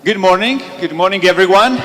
Good morning everyone.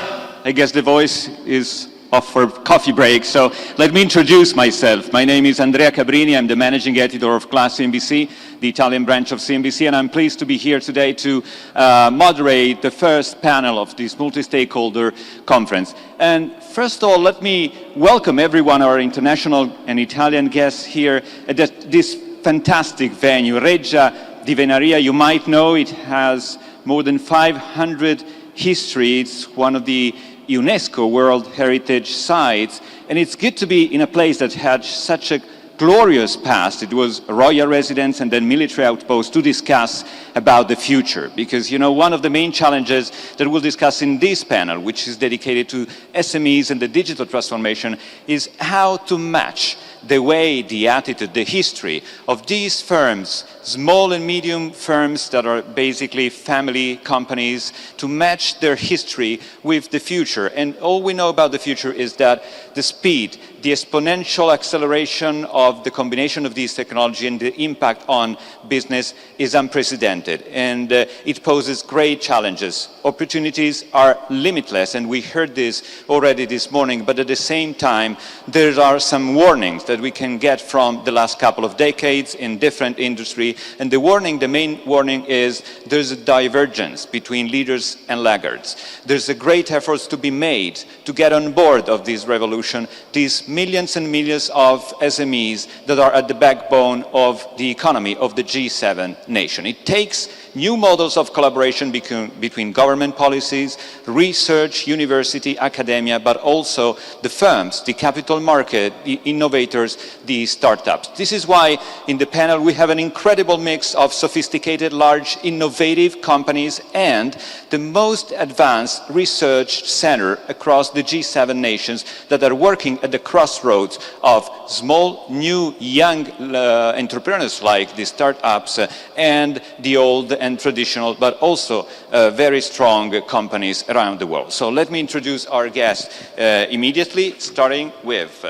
I guess the voice is off for coffee break, so let me introduce myself. My name is Andrea Cabrini, I'm the managing editor of Class CNBC, the Italian branch of CNBC, and I'm pleased to be here today to moderate the first panel of this multi-stakeholder conference. And first of all, let me welcome everyone, our international and Italian guests here at this fantastic venue, Reggia di Venaria. You might know it has more than 500 history. It's one of the UNESCO World Heritage Sites, and it's good to be in a place that had such a glorious past. It was a royal residence and then military outpost to discuss about the future. Because, you know, one of the main challenges that we'll discuss in this panel, which is dedicated to SMEs and the digital transformation, is how to match the way, the attitude, the history of these firms, small and medium firms that are basically family companies, to match their history with the future. And all we know about the future is that the speed, the exponential acceleration of the combination of these technology and the impact on business is unprecedented. And it poses great challenges. Opportunities are limitless, and we heard this already this morning, but at the same time, there are some warnings that we can get from the last couple of decades in different industries. And the main warning is there's a divergence between leaders and laggards. There's a great effort to be made to get on board of this revolution, these millions and millions of SMEs that are at the backbone of the economy of the G7 nation. It takes new models of collaboration between government policies, research, university, academia, but also the firms, the capital market, the innovators, the startups. This is why in the panel we have an incredible mix of sophisticated, large, innovative companies and the most advanced research center across the G7 nations that are working at the crossroads of small, new, young entrepreneurs like the startups and the old and traditional, but also very strong companies around the world. So let me introduce our guests immediately, starting with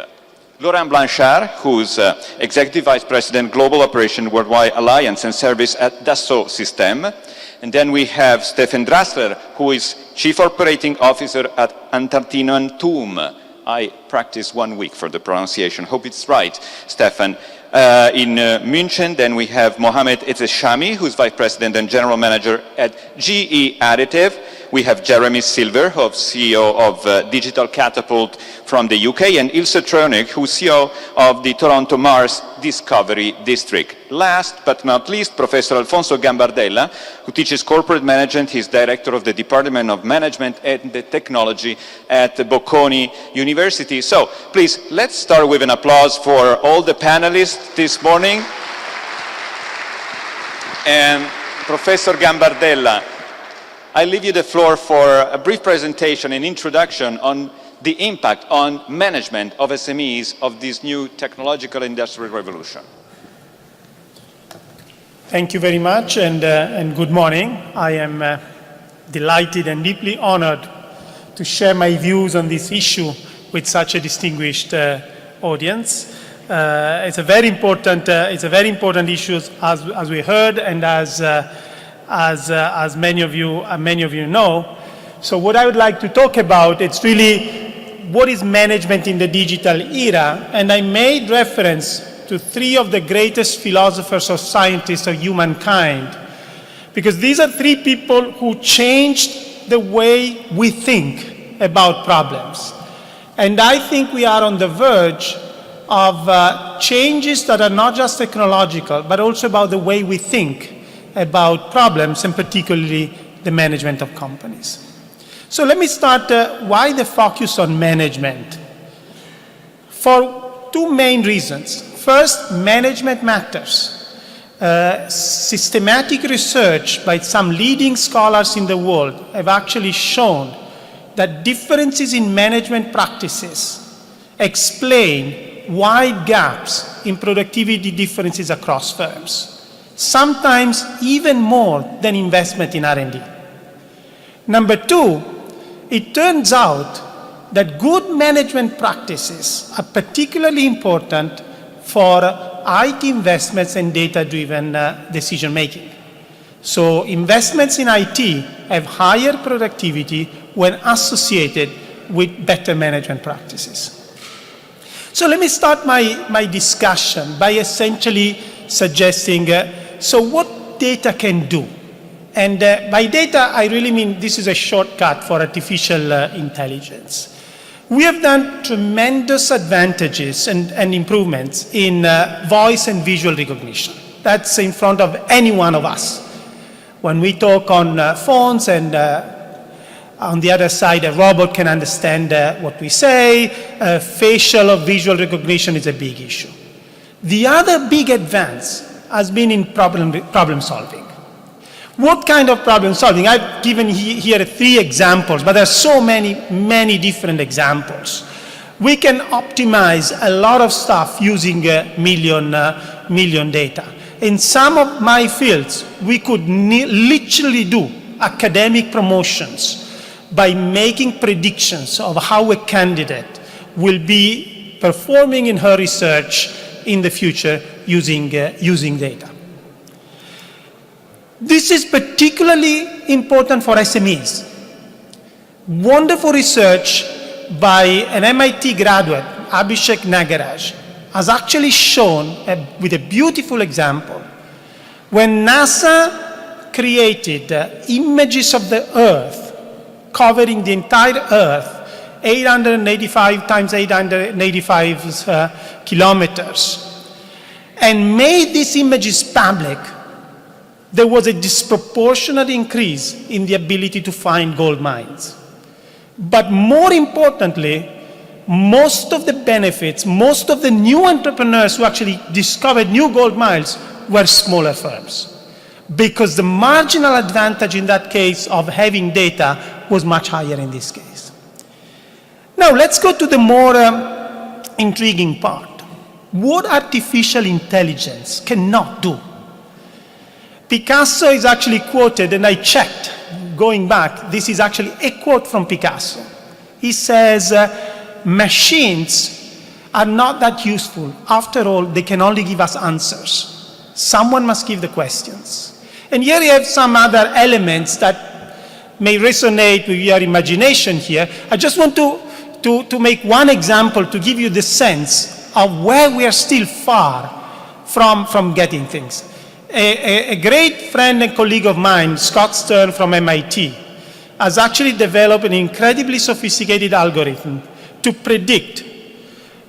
Laurent Blanchard, who's Executive Vice President, Global Operation Worldwide Alliance and Service at Dassault Systèmes. And then we have Stéphane Drasler, who is Chief Operating Officer at Antartino and Toom. I practiced 1 week for the pronunciation. Hope it's right, Stefan. In München, then we have Mohamed Etzeshami, who's Vice President and General Manager at GE Additive. We have Jeremy Silver, who's CEO of Digital Catapult from the UK, and Ilse Trönig, who's CEO of the Toronto Mars Discovery District. Last but not least, Professor Alfonso Gambardella, who teaches corporate management. He's director of the Department of Management and Technology at Bocconi University. So please, let's start with an applause for all the panelists this morning. And Professor Gambardella, I leave you the floor for a brief presentation and introduction on the impact on management of SMEs of this new technological industrial revolution. Thank you very much, and good morning. I am delighted and deeply honored to share my views on this issue with such a distinguished audience. It's a very important issue, as we heard, and as many of you know. So what I would like to talk about, it's really what is management in the digital era, and I made reference to three of the greatest philosophers or scientists of humankind, because these are three people who changed the way we think about problems. And I think we are on the verge of changes that are not just technological, but also about the way we think about problems, and particularly the management of companies. So let me start, why the focus on management? For two main reasons. First, management matters. Systematic research by some leading scholars in the world have actually shown that differences in management practices explain wide gaps in productivity differences across firms, sometimes even more than investment in R&D. Number two, it turns out that good management practices are particularly important for IT investments and data-driven decision-making. So investments in IT have higher productivity when associated with better management practices. So let me start my discussion by essentially suggesting, so what data can do? And by data, I really mean this is a shortcut for artificial intelligence. We have done tremendous advantages and improvements in voice and visual recognition. That's in front of any one of us. When we talk on phones and on the other side, a robot can understand what we say. Facial or visual recognition is a big issue. The other big advance has been in problem solving. What kind of problem solving? I've given here 3 examples, but there are so many different examples. We can optimize a lot of stuff using million data. In some of my fields, we could literally do academic promotions by making predictions of how a candidate will be performing in her research in the future using data. This is particularly important for SMEs. Wonderful research by an MIT graduate, Abhishek Nagaraj, has actually shown, with a beautiful example, when NASA created images of the Earth covering the entire Earth, 885 times 885 kilometers, and made these images public, there was a disproportionate increase in the ability to find gold mines. But more importantly, most of the benefits, most of the new entrepreneurs who actually discovered new gold mines were smaller firms, because the marginal advantage in that case of having data was much higher in this case. Now let's go to the more intriguing part. What artificial intelligence cannot do? Picasso is actually quoted, and I checked, going back, this is actually a quote from Picasso. He says, machines are not that useful. After all, they can only give us answers. Someone must give the questions. And here you have some other elements that may resonate with your imagination here. I just want to make one example to give you the sense of where we are still far from getting things. A great friend and colleague of mine, Scott Stern from MIT, has actually developed an incredibly sophisticated algorithm to predict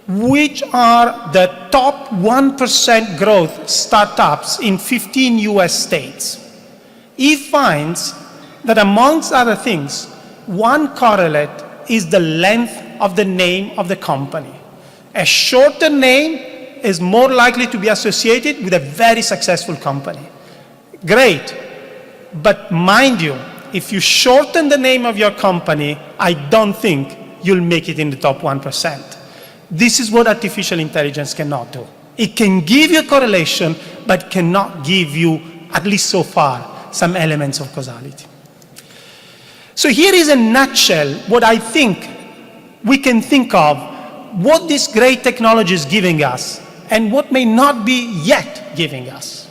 which are the top 1% growth startups in 15 US states. He finds that amongst other things, one correlate is the length of the name of the company. A shorter name is more likely to be associated with a very successful company. Great, but mind you, if you shorten the name of your company, I don't think you'll make it in the top 1%. This is what artificial intelligence cannot do. It can give you a correlation, but cannot give you, at least so far, some elements of causality. So here is a nutshell what I think we can think of, what this great technology is giving us, and what may not be yet giving us.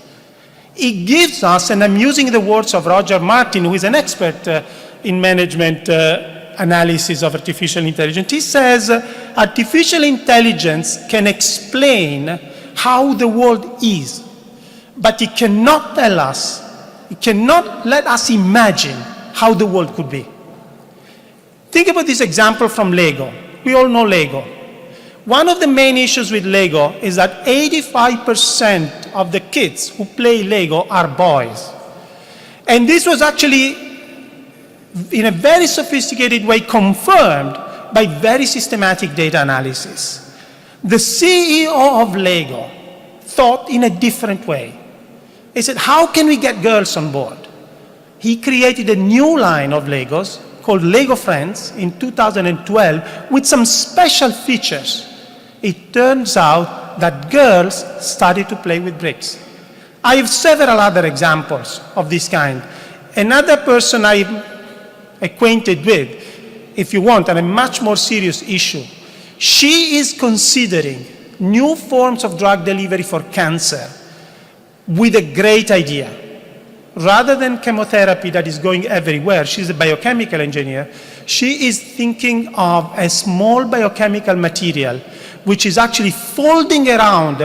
It gives us, and I'm using the words of Roger Martin, who is an expert in management analysis of artificial intelligence. He says, artificial intelligence can explain how the world is, but it cannot tell us, it cannot let us imagine how the world could be. Think about this example from Lego. We all know Lego. One of the main issues with Lego is that 85% of the kids who play Lego are boys. And this was actually, in a very sophisticated way, confirmed by very systematic data analysis. The CEO of Lego thought in a different way. He said, how can we get girls on board? He created a new line of Legos called Lego Friends in 2012 with some special features. It turns out that girls started to play with bricks. I have several other examples of this kind. Another person I'm acquainted with, if you want, on a much more serious issue, she is considering new forms of drug delivery for cancer with a great idea. rather than chemotherapy that is going everywhere, she's a biochemical engineer, she is thinking of a small biochemical material which is actually folding around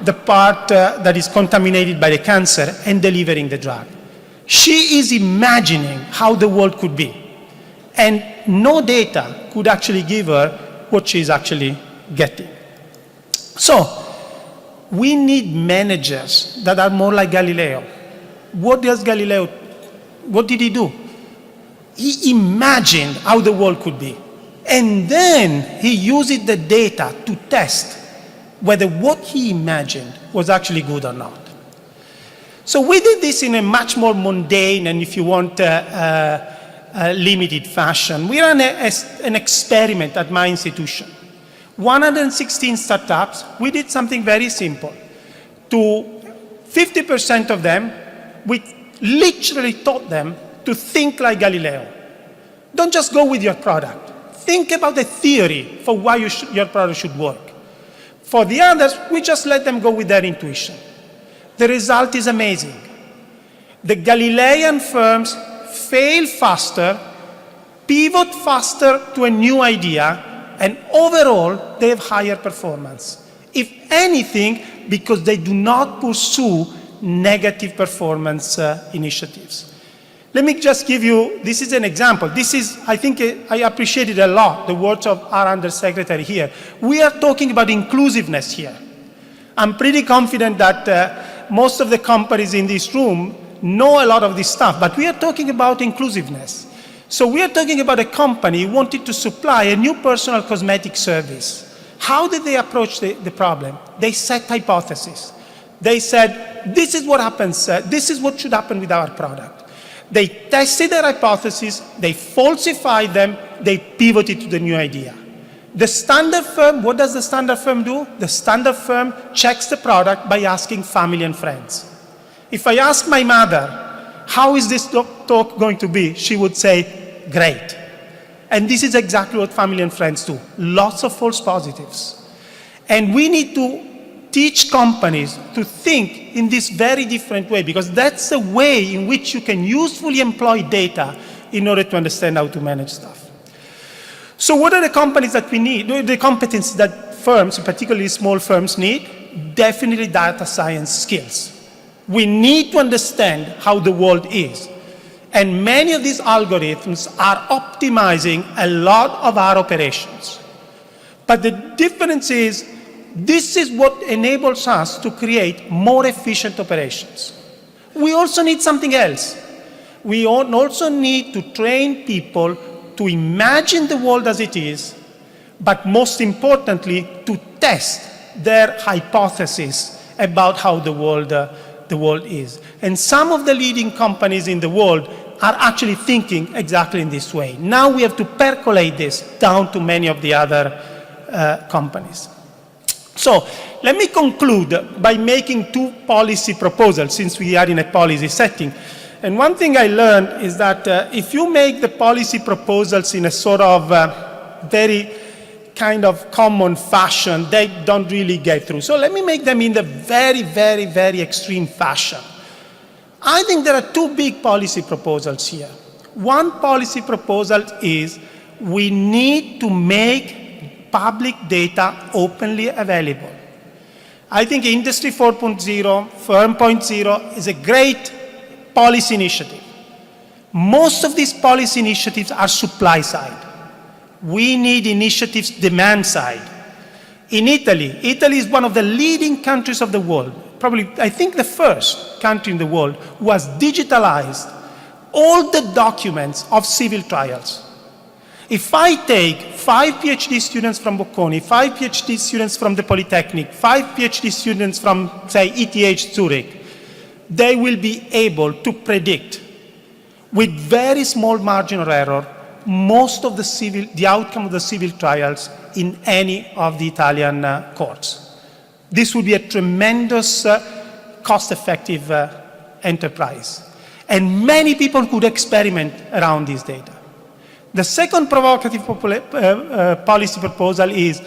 the part that is contaminated by the cancer and delivering the drug. She is imagining how the world could be. And no data could actually give her what she's actually getting. So, we need managers that are more like Galileo. What did he do? He imagined how the world could be. And then he used the data to test whether what he imagined was actually good or not. So we did this in a much more mundane and, if you want, limited fashion. We ran an experiment at my institution. 116 startups, we did something very simple. To 50% of them, we literally taught them to think like Galileo. Don't just go with your product. Think about the theory for why your product should work. For the others, we just let them go with their intuition. The result is amazing. The Galilean firms fail faster, pivot faster to a new idea, and overall, they have higher performance. If anything, because they do not pursue negative performance initiatives. Let me just give you, this is an example. This is, I think, I appreciated a lot the words of our Undersecretary here. We are talking about inclusiveness here. I'm pretty confident that most of the companies in this room know a lot of this stuff, but we are talking about inclusiveness. So we are talking about a company who wanted to supply a new personal cosmetic service. How did they approach the problem? They set hypotheses. They said, this is what happens, this is what should happen with our product. They tested their hypotheses, they falsified them, they pivoted to the new idea. The standard firm, what does the standard firm do? The standard firm checks the product by asking family and friends. If I ask my mother, how is this talk going to be? She would say, great. And this is exactly what family and friends do. Lots of false positives. And we need to teach companies to think in this very different way, because that's the way in which you can usefully employ data in order to understand how to manage stuff. So what are the companies that we need, the competencies that firms, particularly small firms, need? Definitely data science skills. We need to understand how the world is. And many of these algorithms are optimizing a lot of our operations. But the difference is, this is what enables us to create more efficient operations. We also need something else. We also need to train people to imagine the world as it is, but most importantly, to test their hypotheses about how the world is. And some of the leading companies in the world are actually thinking exactly in this way. Now we have to percolate this down to many of the other companies. So let me conclude by making two policy proposals, since we are in a policy setting. And one thing I learned is that if you make the policy proposals in a sort of very kind of common fashion, they don't really get through. So let me make them in the very, very, very extreme fashion. I think there are two big policy proposals here. One policy proposal is we need to make public data openly available. I think Industry 4.0, Firm 0.0 is a great policy initiative. Most of these policy initiatives are supply side. We need initiatives demand side. In Italy is one of the leading countries of the world, probably, I think, the first country in the world who has digitalized all the documents of civil trials. If I take 5 PhD students from Bocconi, 5 PhD students from the Polytechnic, 5 PhD students from, say, ETH Zurich, they will be able to predict with very small margin of error most of the outcome of the civil trials in any of the Italian courts. This would be a tremendous cost-effective enterprise. And many people could experiment around this data. The second provocative policy proposal is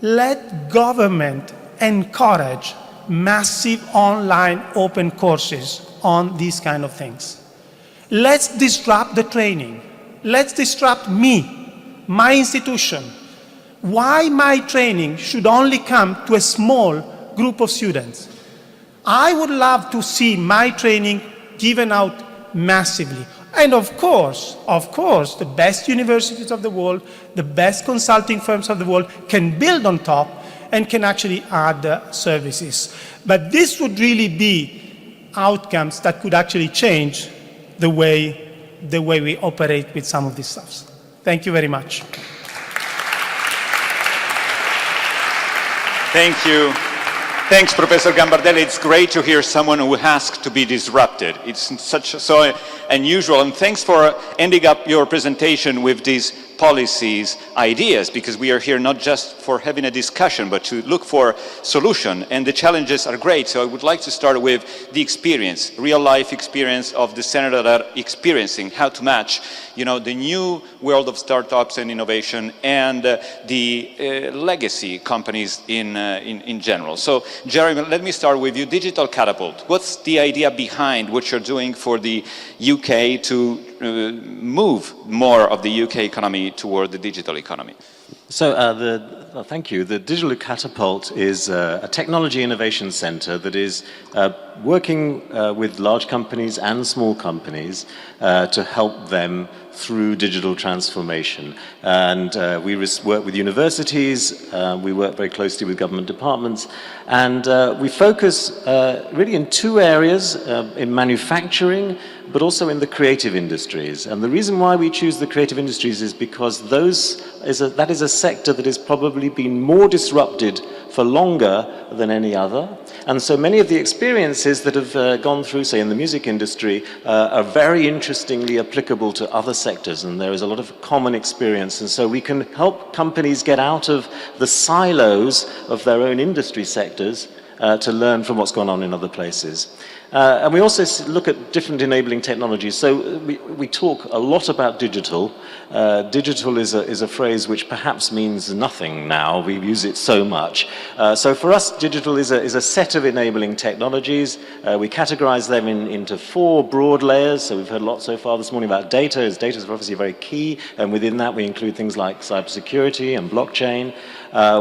let government encourage massive online open courses on these kind of things. Let's disrupt the training. Let's disrupt me, my institution. Why my training should only come to a small group of students? I would love to see my training given out massively. And of course, the best universities of the world, the best consulting firms of the world can build on top and can actually add services. But this would really be outcomes that could actually change the way we operate with some of these stuff. Thank you very much. Thank you. Thanks, Professor Gambardella. It's great to hear someone who asks to be disrupted. It's so unusual. And thanks for ending up your presentation with these policies, ideas, because we are here not just for having a discussion, but to look for solution. And the challenges are great. So I would like to start with the experience, real life experience of the senator that are experiencing how to match, the new world of startups and innovation and the legacy companies in general. So Jeremy, let me start with you. Digital Catapult. What's the idea behind what you're doing for the UK to move more of the UK economy toward the digital economy? So thank you. The Digital Catapult is a technology innovation center that is working with large companies and small companies to help them through digital transformation. And we work with universities, we work very closely with government departments, and we focus really in two areas, in manufacturing, but also in the creative industries. And the reason why we choose the creative industries is because that is a sector that has probably been more disrupted for longer than any other. And so many of the experiences that have gone through, say, in the music industry, are very interestingly applicable to other sectors, and there is a lot of common experience. And so we can help companies get out of the silos of their own industry sectors to learn from what's going on in other places. And we also look at different enabling technologies. So we talk a lot about digital. Digital is a phrase which perhaps means nothing now. We use it so much. So for us, digital is a set of enabling technologies. We categorize them into four broad layers. So we've heard a lot so far this morning about data. Data is obviously very key. And within that, we include things like cybersecurity and blockchain.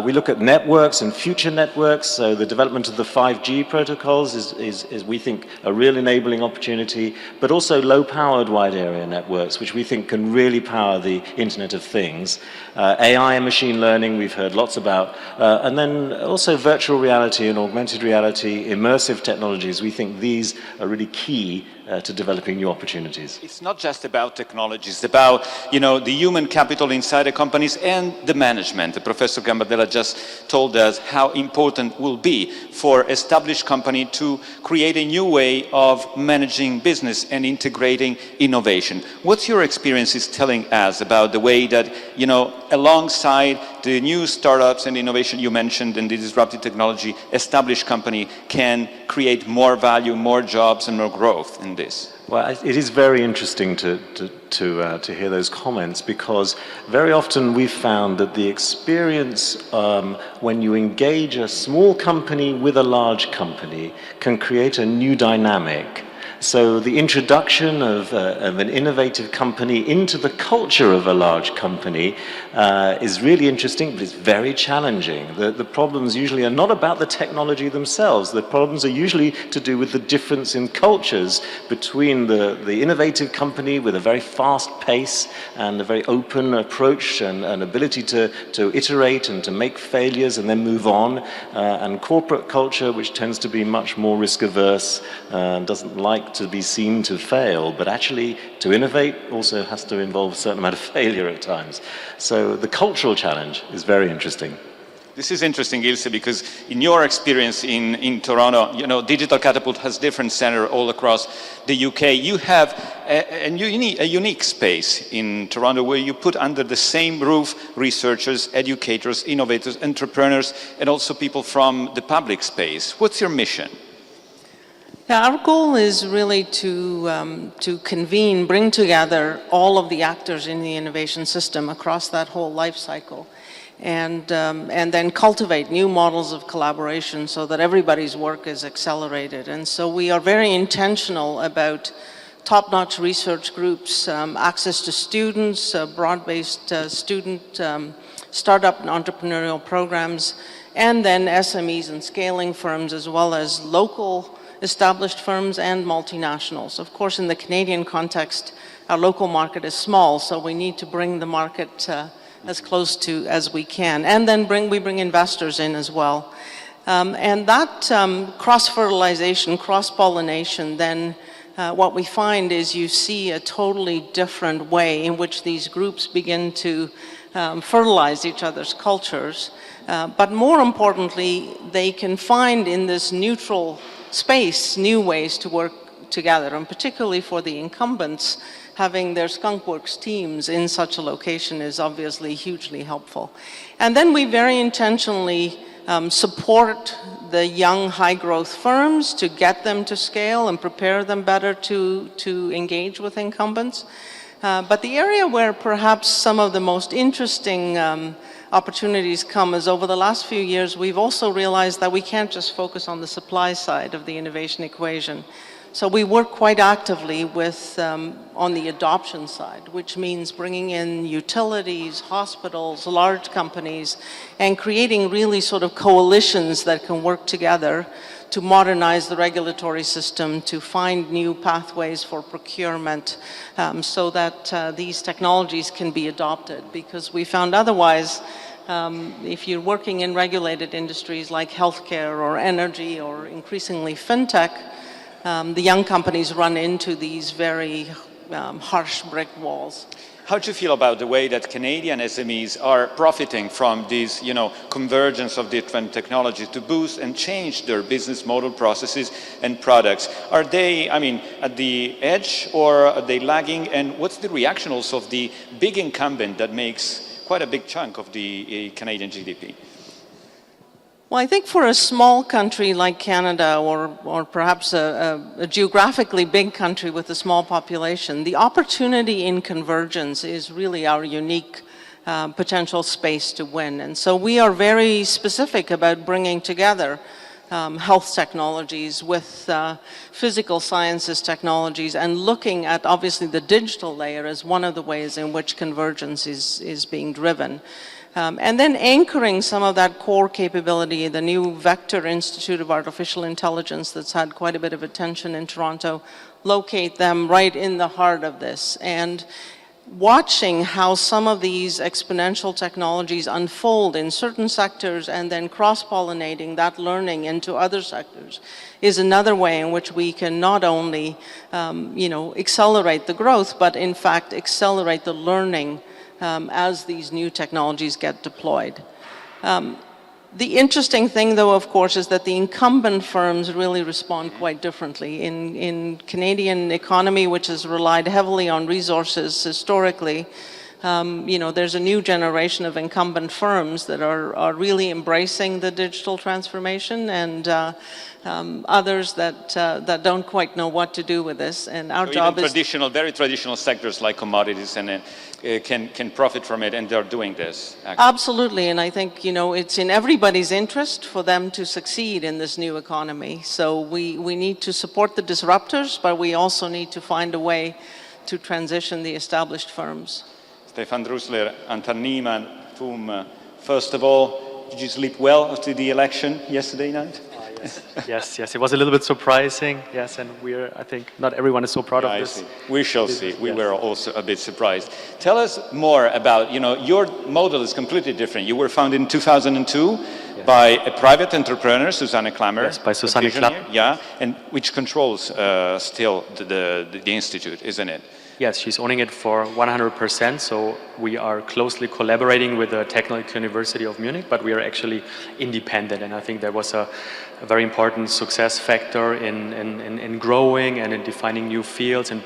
We look at networks and future networks. So the development of the 5G protocols is we think, a real enabling opportunity, but also low-powered wide area networks, which we think can really power the Internet of Things. AI and machine learning, we've heard lots about. And then also virtual reality and augmented reality, immersive technologies. We think these are really key to developing new opportunities. It's not just about technology, it's about the human capital inside the companies and the management. Professor Gambardella just told us how important it will be for established company to create a new way of managing business and integrating innovation. What's your experiences telling us about the way that, alongside the new startups and innovation you mentioned and the disruptive technology, established company can create more value, more jobs and more growth in this? Well, it is very interesting to hear those comments, because very often we've found that the experience when you engage a small company with a large company can create a new dynamic. So the introduction of an innovative company into the culture of a large company is really interesting, but it's very challenging. The problems usually are not about the technology themselves. The problems are usually to do with the difference in cultures between the innovative company with a very fast pace and a very open approach and ability to iterate and to make failures and then move on, and corporate culture, which tends to be much more risk averse and doesn't like to be seen to fail, but actually to innovate also has to involve a certain amount of failure at times. So the cultural challenge is very interesting. This is interesting, Ilse, because in your experience in Toronto, Digital Catapult has different centers all across the UK. You have a unique space in Toronto where you put under the same roof researchers, educators, innovators, entrepreneurs, and also people from the public space. What's your mission? Yeah, our goal is really to bring together all of the actors in the innovation system across that whole life cycle. and then cultivate new models of collaboration so that everybody's work is accelerated. And so we are very intentional about top-notch research groups, access to students, broad-based student startup and entrepreneurial programs, and then SMEs and scaling firms, as well as local established firms and multinationals. Of course, in the Canadian context, our local market is small, so we need to bring the market as close to as we can. And then we bring investors in as well. And that cross-fertilization, cross-pollination, then what we find is you see a totally different way in which these groups begin to fertilize each other's cultures. But more importantly, they can find in this neutral space new ways to work together, and particularly for the incumbents, having their skunkworks teams in such a location is obviously hugely helpful. And then we very intentionally support the young high-growth firms to get them to scale and prepare them better to engage with incumbents. But the area where perhaps some of the most interesting opportunities come is over the last few years, we've also realized that we can't just focus on the supply side of the innovation equation. So we work quite actively with, on the adoption side, which means bringing in utilities, hospitals, large companies, and creating really sort of coalitions that can work together to modernize the regulatory system, to find new pathways for procurement, so that these technologies can be adopted. Because we found otherwise, if you're working in regulated industries like healthcare or energy or increasingly fintech, the young companies run into these very harsh brick walls. How do you feel about the way that Canadian SMEs are profiting from this, convergence of different technologies to boost and change their business model, processes and products? Are they, at the edge, or are they lagging? And what's the reaction also of the big incumbent that makes quite a big chunk of the Canadian GDP? Well, I think for a small country like Canada, or perhaps a geographically big country with a small population, the opportunity in convergence is really our unique potential space to win. And so we are very specific about bringing together health technologies with physical sciences technologies, and looking at obviously the digital layer as one of the ways in which convergence is being driven. And then anchoring some of that core capability, the new Vector Institute of Artificial Intelligence that's had quite a bit of attention in Toronto, locate them right in the heart of this. And watching how some of these exponential technologies unfold in certain sectors and then cross-pollinating that learning into other sectors is another way in which we can not only, accelerate the growth, but in fact accelerate the learning as these new technologies get deployed. The interesting thing, though, of course, is that the incumbent firms really respond quite differently. In Canadian economy, which has relied heavily on resources historically, there's a new generation of incumbent firms that are really embracing the digital transformation, and others that don't quite know what to do with this. And our job is very traditional sectors like commodities and can profit from it, and they're doing this. Actually. Absolutely, and I think it's in everybody's interest for them to succeed in this new economy. So we need to support the disruptors, but we also need to find a way to transition the established firms. Stefan Drusler, Anton Niemann, first of all, did you sleep well after the election yesterday night? Yes. It was a little bit surprising. Yes, and I think not everyone is so proud of this. We shall see. We were also a bit surprised. Tell us more about, your model is completely different. You were founded in 2002 by a private entrepreneur, Susanne Klammer. Yes, by Susanne Klammer. Yeah, and which controls still the institute, isn't it? Yes, she's owning it for 100%, so we are closely collaborating with the Technical University of Munich, but we are actually independent, and I think that was a very important success factor in growing and in defining new fields. And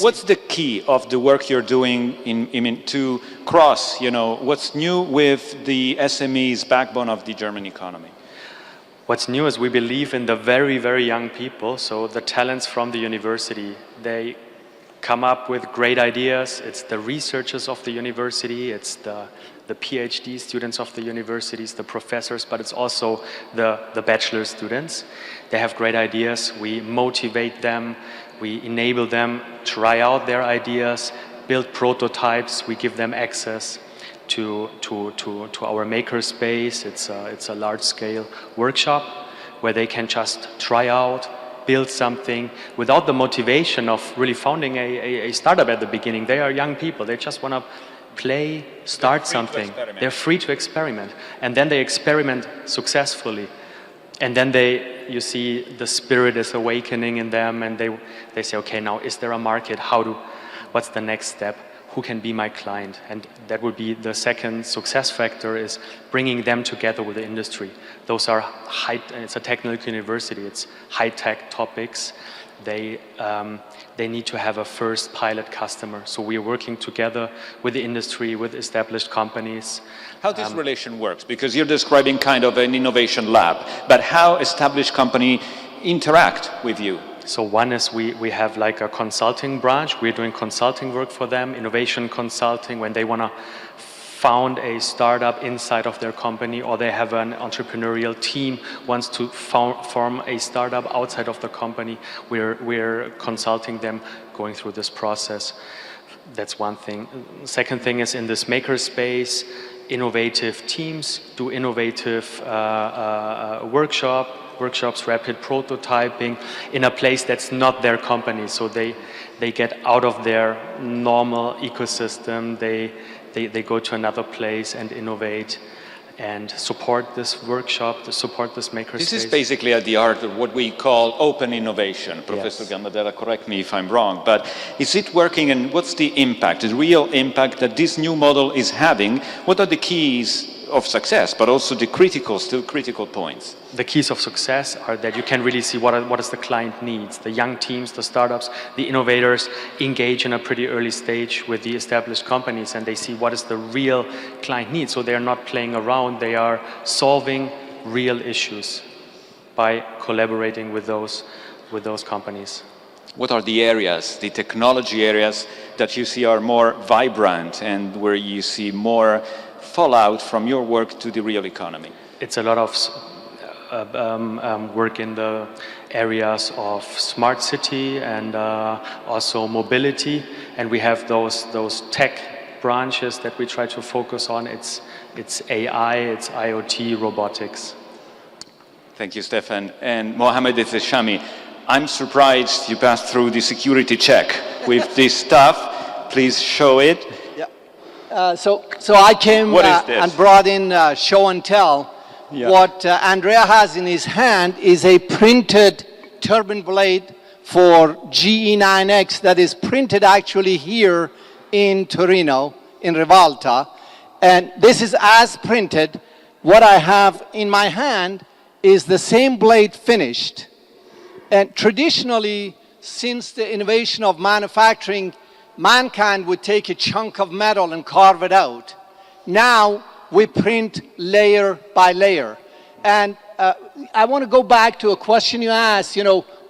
what's the key of the work you're doing to cross, what's new with the SMEs backbone of the German economy? What's new is we believe in the very, very young people, so the talents from the university, they come up with great ideas. It's the researchers of the university, it's the PhD students of the universities, the professors, but it's also the bachelor students. They have great ideas. We motivate them. We enable them to try out their ideas, build prototypes. We give them access to our makerspace. It's a large-scale workshop where they can just try out, build something without the motivation of really founding a startup at the beginning. They are young people. They just want to play, start something. They're free to experiment. And then they experiment successfully. And then you see the spirit is awakening in them, and they say, okay, now is there a market? What's the next step? Who can be my client? And that would be the second success factor, is bringing them together with the industry. Those are it's a technical university, it's high-tech topics. They need to have a first pilot customer. So we are working together with the industry, with established companies. How this relation works? Because you're describing kind of an innovation lab, but how established company interact with you? So one is we have like a consulting branch. We're doing consulting work for them, innovation consulting, when they want to found a startup inside of their company, or they have an entrepreneurial team wants to form a startup outside of the company. We're consulting them, going through this process. That's one thing. Second thing is, in this makerspace, innovative teams do innovative workshops, rapid prototyping in a place that's not their company. So they get out of their normal ecosystem. They go to another place and innovate and support this workshop, to support this makerspace. This is basically at the heart of what we call open innovation. Professor Gambardella, correct me if I'm wrong, but is it working, and what's the impact, the real impact that this new model is having? What are the keys of success, but also the still critical points? The keys of success are that you can really see what is the client needs. The young teams, the startups, the innovators engage in a pretty early stage with the established companies, and they see what is the real client need. So they're not playing around, they are solving real issues by collaborating with those companies. What are the areas, the technology areas that you see are more vibrant and where you see more fallout from your work to the real economy? It's a lot of work in the areas of smart city and also mobility, and we have those tech branches that we try to focus on. It's AI, it's IoT, robotics. Thank you, Stefan. And Mohamed Shami, I'm surprised you passed through the security check with this stuff. Please show it. So I came and brought in show and tell. Yeah. What Andrea has in his hand is a printed turbine blade for GE9X that is printed actually here in Torino, in Rivalta. And this is as printed. What I have in my hand is the same blade finished. And traditionally, since the innovation of manufacturing, mankind would take a chunk of metal and carve it out. Now we print layer by layer. And I want to go back to a question you asked,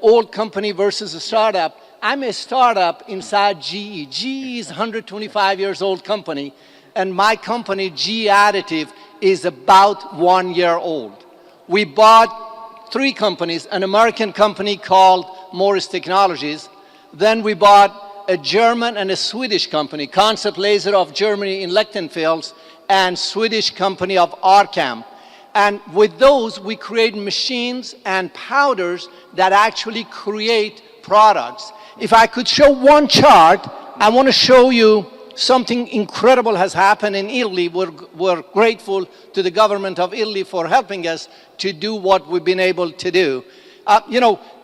old company versus a startup. I'm a startup inside GE. GE is a 125 years old company, and my company, GE Additive, is about 1 year old. We bought 3 companies, an American company called Morris Technologies. Then we bought a German and a Swedish company, Concept Laser of Germany in Lichtenfels, and Swedish company of Arcam. And with those, we create machines and powders that actually create products. If I could show one chart, I want to show you something incredible has happened in Italy. We're grateful to the government of Italy for helping us to do what we've been able to do.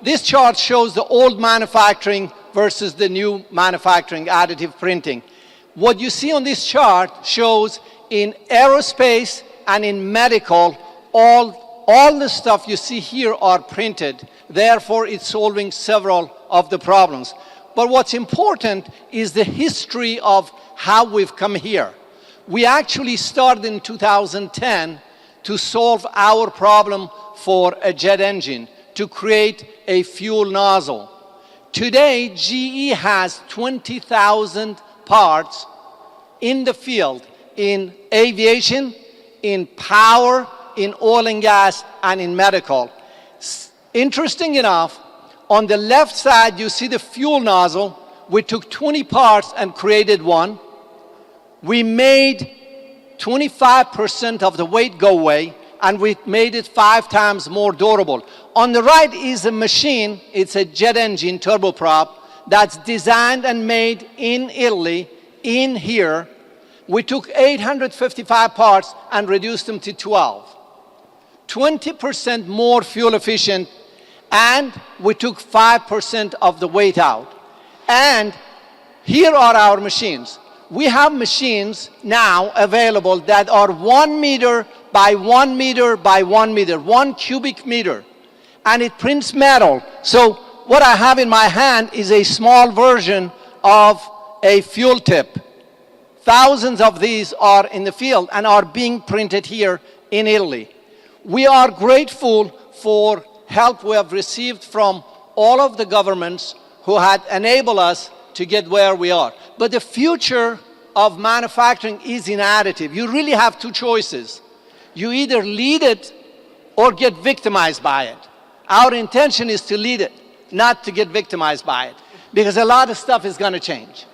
This chart shows the old manufacturing versus the new manufacturing, additive printing. What you see on this chart shows in aerospace and in medical, all the stuff you see here are printed. Therefore, it's solving several of the problems. But what's important is the history of how we've come here. We actually started in 2010 to solve our problem for a jet engine, to create a fuel nozzle. Today, GE has 20,000 parts in the field, in aviation, in power, in oil and gas, and in medical. Interesting enough, on the left side, you see the fuel nozzle. We took 20 parts and created one. We made 25% of the weight go away, and we made it 5 times more durable. On the right is a machine, it's a jet engine turboprop that's designed and made in Italy, in here. We took 855 parts and reduced them to 12. 20% more fuel efficient, and we took 5% of the weight out. And here are our machines. We have machines now available that are 1 meter by 1 meter by 1 meter, 1 cubic meter. And it prints metal. So what I have in my hand is a small version of a fuel tip. Thousands of these are in the field and are being printed here in Italy. We are grateful for help we have received from all of the governments who had enabled us to get where we are. But the future of manufacturing is in additive. You really have 2 choices. You either lead it or get victimized by it. Our intention is to lead it, not to get victimized by it, because a lot of stuff is going to change.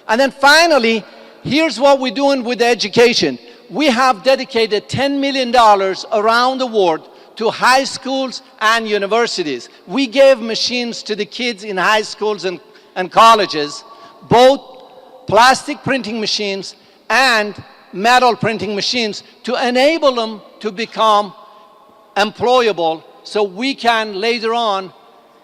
And then finally, here's what we're doing with education. We have dedicated $10 million around the world to high schools and universities. We gave machines to the kids in high schools and colleges, both plastic printing machines and metal printing machines, to enable them to become employable, so we can later on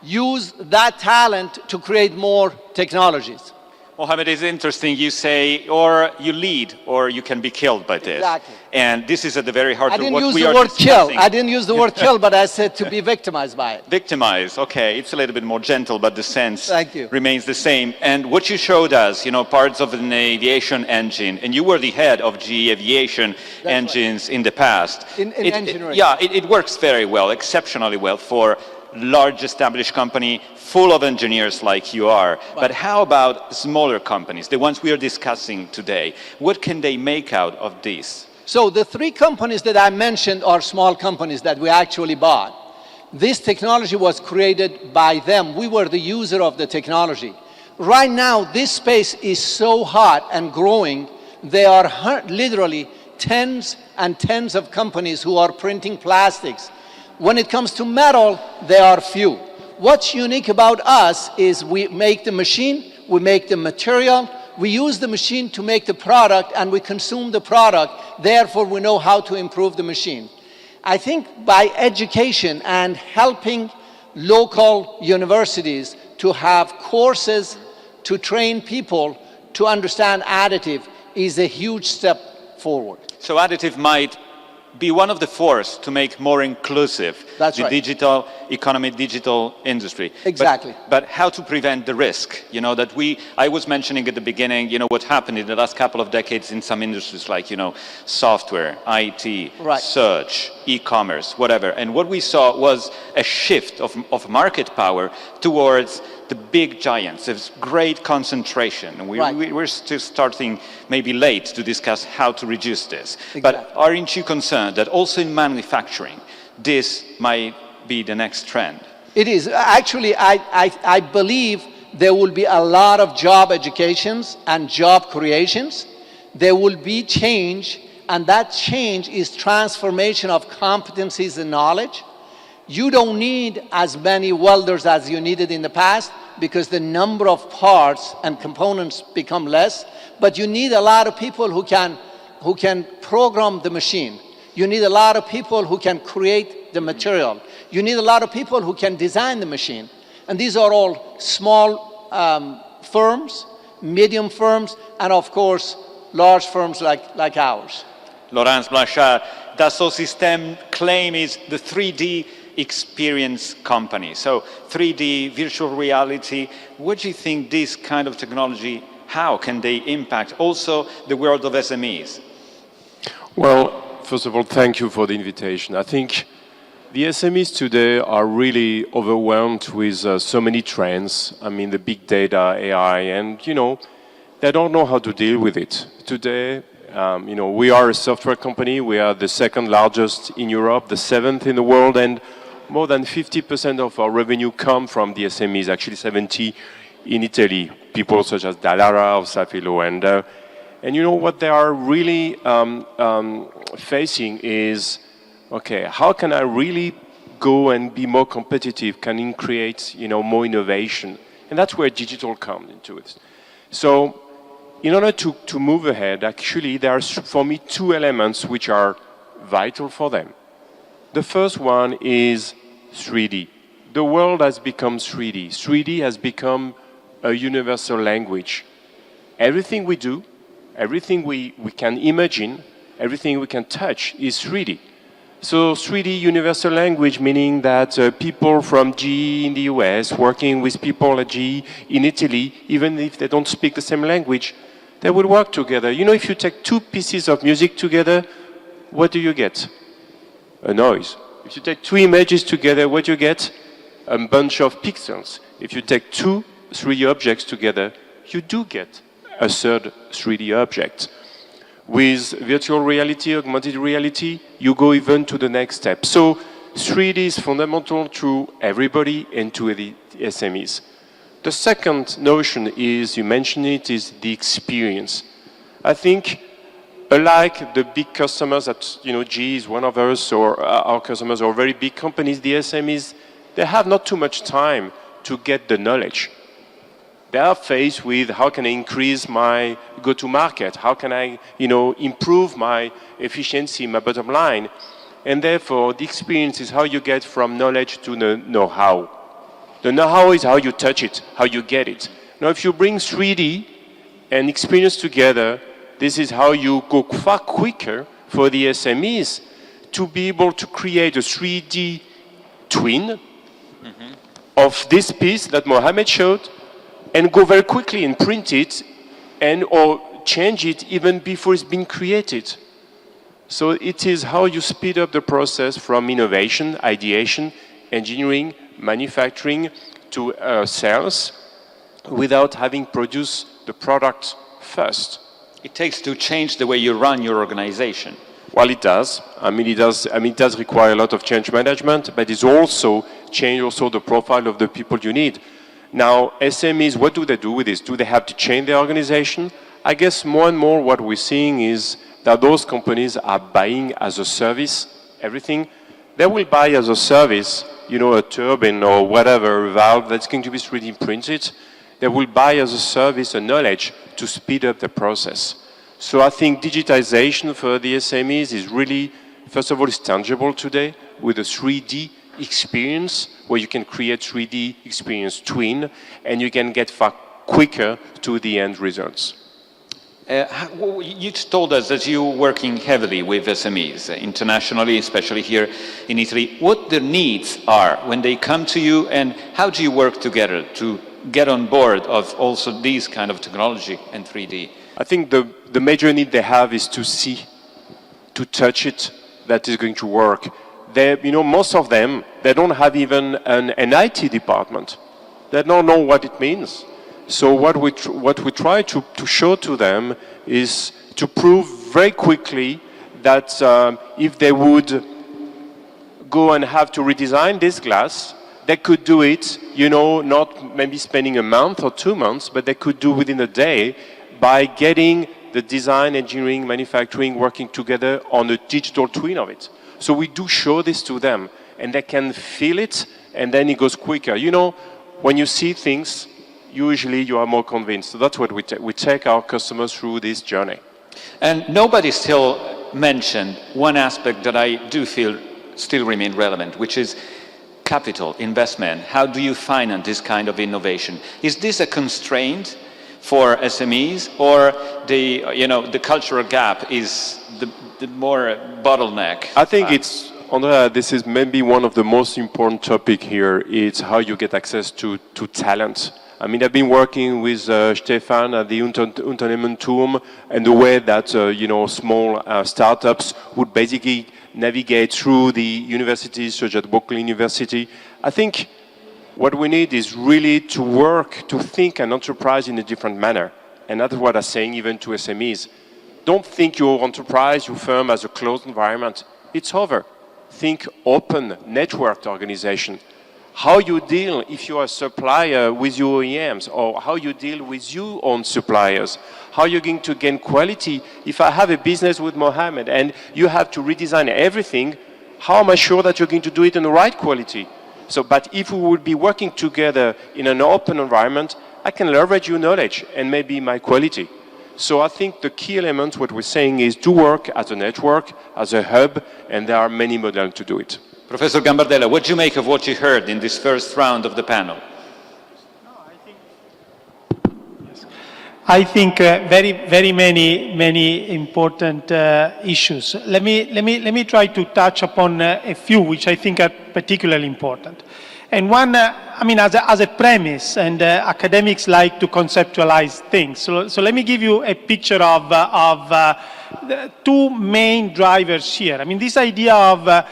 use that talent to create more technologies. Mohammed, it's interesting. You say, or you lead, or you can be killed by this. Exactly. And this is at the very heart of what we are discussing. I didn't use the word kill, but I said to be victimized by it. Victimized, okay. It's a little bit more gentle, but the sense remains the same. And what you showed us, parts of an aviation engine, and you were the head of GE Aviation engines in the past. In engineering. It works very well, exceptionally well for large established company full of engineers like you are. But how about smaller companies, the ones we are discussing today? What can they make out of this? So the 3 companies that I mentioned are small companies that we actually bought. This technology was created by them. We were the user of the technology. Right now, this space is so hot and growing. There are literally tens and tens of companies who are printing plastics. When it comes to metal, there are few. What's unique about us is we make the machine, we make the material, we use the machine to make the product, and we consume the product. Therefore, we know how to improve the machine. I think by education and helping local universities to have courses to train people to understand additive is a huge step forward. So additive might be one of the forces to make more inclusive the digital economy, digital industry. Exactly. But how to prevent the risk? I was mentioning at the beginning, what happened in the last couple of decades in some industries like, software, IT, search, e-commerce, whatever. And what we saw was a shift of market power towards the big giants. There's great concentration. We're still starting maybe late to discuss how to reduce this. Exactly. But aren't you concerned that also in manufacturing, this might be the next trend? It is. Actually, I believe there will be a lot of job educations and job creations. There will be change, and that change is transformation of competencies and knowledge. You don't need as many welders as you needed in the past because the number of parts and components become less, but you need a lot of people who can program the machine. You need a lot of people who can create the material. You need a lot of people who can design the machine. And these are all small firms, medium firms, and of course, large firms like ours. Laurence Blanchard, Dassault Systèmes claim is the 3D experience company. So 3D, virtual reality, what do you think this kind of technology, how can they impact also the world of SMEs? Well, first of all, thank you for the invitation. I think The SMEs today are really overwhelmed with so many trends. I mean, the big data, AI, and, they don't know how to deal with it. Today, we are a software company. We are the second largest in Europe, the seventh in the world, and more than 50% of our revenue come from the SMEs, actually 70% in Italy, people such as Dallara or Safilo. And what they are really facing is, okay, how can I really go and be more competitive? Can I create, more innovation? And that's where digital comes into it. So in order to move ahead, actually, there are, for me, two elements which are vital for them. The first one is 3D. The world has become 3D. 3D has become a universal language. Everything we do, everything we can imagine, everything we can touch is 3D. So 3D universal language, meaning that people from GE in the US working with people at GE in Italy, even if they don't speak the same language, they will work together. If you take two pieces of music together, what do you get? A noise. If you take two images together, what do you get? A bunch of pixels. If you take two 3D objects together, you do get a third 3D object. With virtual reality, augmented reality, you go even to the next step. So 3D is fundamental to everybody and to the SMEs. The second notion is, you mentioned it, is the experience. I think, unlike the big customers at, GE is one of us, or our customers, or very big companies, the SMEs, they have not too much time to get the knowledge. They are faced with, how can I increase my go-to-market? How can I, improve my efficiency, my bottom line? And therefore, the experience is how you get from knowledge to the know-how. The know-how is how you touch it, how you get it. Now, if you bring 3D and experience together, this is how you go far quicker for the SMEs to be able to create a 3D twin of this piece that Mohammed showed, and go very quickly and print it or change it even before it's been created. So it is how you speed up the process from innovation, ideation, engineering, manufacturing to sales without having produced the product first. It takes to change the way you run your organization. Well, it does. It does require a lot of change management, but it's also change the profile of the people you need. Now, SMEs, what do they do with this? Do they have to change their organization? I guess more and more what we're seeing is that those companies are buying as a service everything. They will buy as a service, a turbine or whatever, a valve that's going to be 3D printed. They will buy as a service a knowledge to speed up the process. So I think digitization for the SMEs is really, first of all, is tangible today with a 3D experience where you can create 3D experience twin and you can get far quicker to the end results. You told us that you're working heavily with SMEs internationally, especially here in Italy. What their needs are when they come to you, and how do you work together to get on board of also these kind of technology and 3D? I think the major need they have is to see, to touch it, that is going to work. Most of them, they don't have even an IT department. They don't know what it means. So what we try to show to them is to prove very quickly that if they would go and have to redesign this glass, they could do it, not maybe spending a month or 2 months, but they could do within a day by getting the design, engineering, manufacturing working together on a digital twin of it. So we do show this to them, and they can feel it, and then it goes quicker. When you see things, usually you are more convinced. So that's what we take our customers through this journey. And nobody still mentioned one aspect that I do feel still remain relevant, which is capital investment. How do you finance this kind of innovation? Is this a constraint for SMEs, or the cultural gap is the more bottleneck? I think it's, Andrea, this is maybe one of the most important topic here. It's how you get access to talent. I've been working with Stefan at the Unternehmertum, and the way that small startups would basically navigate through the universities such as Berkeley University. I think what we need is really to work, to think an enterprise in a different manner. And that's what I'm saying even to SMEs. Don't think your enterprise, your firm as a closed environment. It's over. Think open, networked organization. How you deal if you're a supplier with your OEMs, or how you deal with your own suppliers. How you're going to gain quality. If I have a business with Mohammed and you have to redesign everything, how am I sure that you're going to do it in the right quality? So, but if we would be working together in an open environment, I can leverage your knowledge and maybe my quality. So I think the key element, what we're saying is to work as a network, as a hub, and there are many models to do it. Professor Gambardella, what do you make of what you heard in this first round of the panel? I think very many important issues. Let me try to touch upon a few which I think are particularly important. And one, I mean, as a premise, and academics like to conceptualize things. So let me give you a picture of the two main drivers here. I mean, this idea of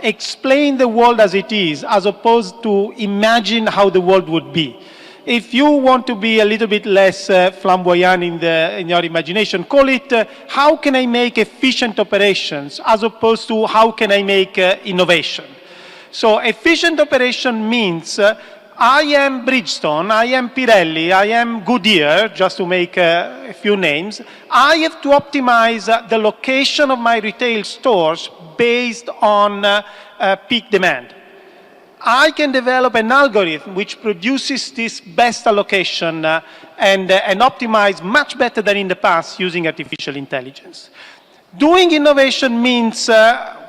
explain the world as it is, as opposed to imagine how the world would be. If you want to be a little bit less flamboyant in your imagination, call it how can I make efficient operations, as opposed to how can I make innovation. So efficient operation means I am Bridgestone, I am Pirelli, I am Goodyear, just to make a few names. I have to optimize the location of my retail stores based on peak demand. I can develop an algorithm which produces this best allocation and optimize much better than in the past using artificial intelligence. Doing innovation means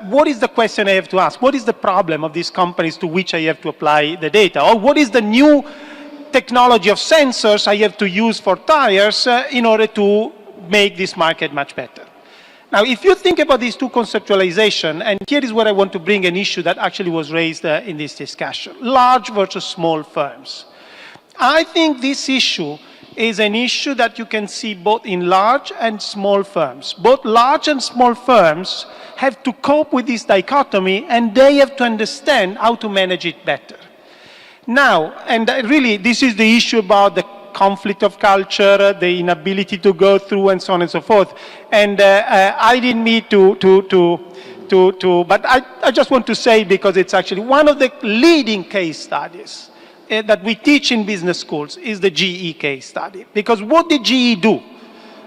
what is the question I have to ask? What is the problem of these companies to which I have to apply the data? Or what is the new technology of sensors I have to use for tires in order to make this market much better? Now, if you think about these two conceptualizations, and here is where I want to bring an issue that actually was raised in this discussion, large versus small firms. I think this issue is an issue that you can see both in large and small firms. Both large and small firms have to cope with this dichotomy, and they have to understand how to manage it better. Now, and really, this is the issue about the conflict of culture, the inability to go through, and so on and so forth. And I didn't mean but I just want to say, because it's actually one of the leading case studies that we teach in business schools is the GE case study. Because what did GE do?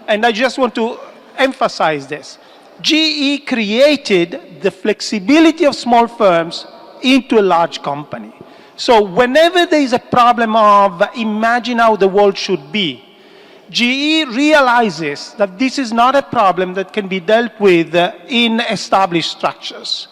And I just want to emphasize this. GE created the flexibility of small firms into a large company. So whenever there is a problem of imagine how the world should be, GE realizes that this is not a problem that can be dealt with in established structures,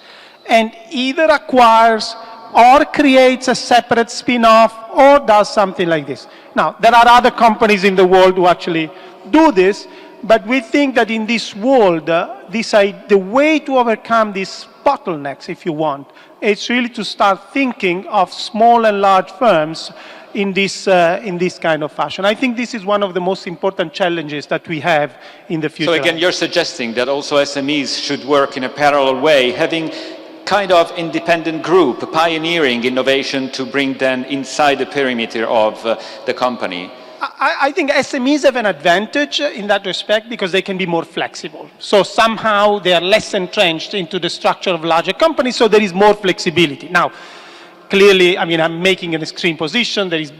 and either acquires or creates a separate spin-off or does something like this. Now, there are other companies in the world who actually do this, but we think that in this world, the way to overcome these bottlenecks, if you want, it's really to start thinking of small and large firms in this kind of fashion. I think this is one of the most important challenges that we have in the future. So again, you're suggesting that also SMEs should work in a parallel way, having kind of independent group, pioneering innovation to bring them inside the perimeter of the company. I think SMEs have an advantage in that respect because they can be more flexible. So somehow they are less entrenched into the structure of larger companies, so there is more flexibility. Now, clearly, I mean, I'm making an extreme position. There is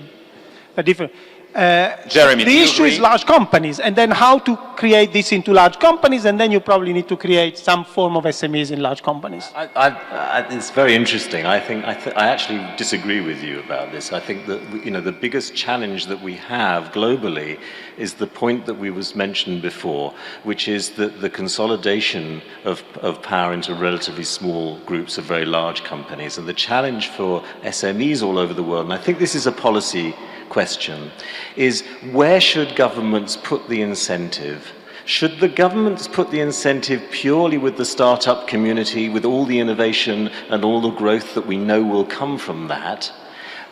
a different... Jeremy, the issue is large companies, and then how to create this into large companies, and then you probably need to create some form of SMEs in large companies. It's very interesting. I actually disagree with you about this. I think that the biggest challenge that we have globally is the point that was mentioned before, which is that the consolidation of power into relatively small groups of very large companies, and the challenge for SMEs all over the world. And I think this is a policy question, is where should governments put the incentive? Should the governments put the incentive purely with the startup community, with all the innovation and all the growth that we know will come from that?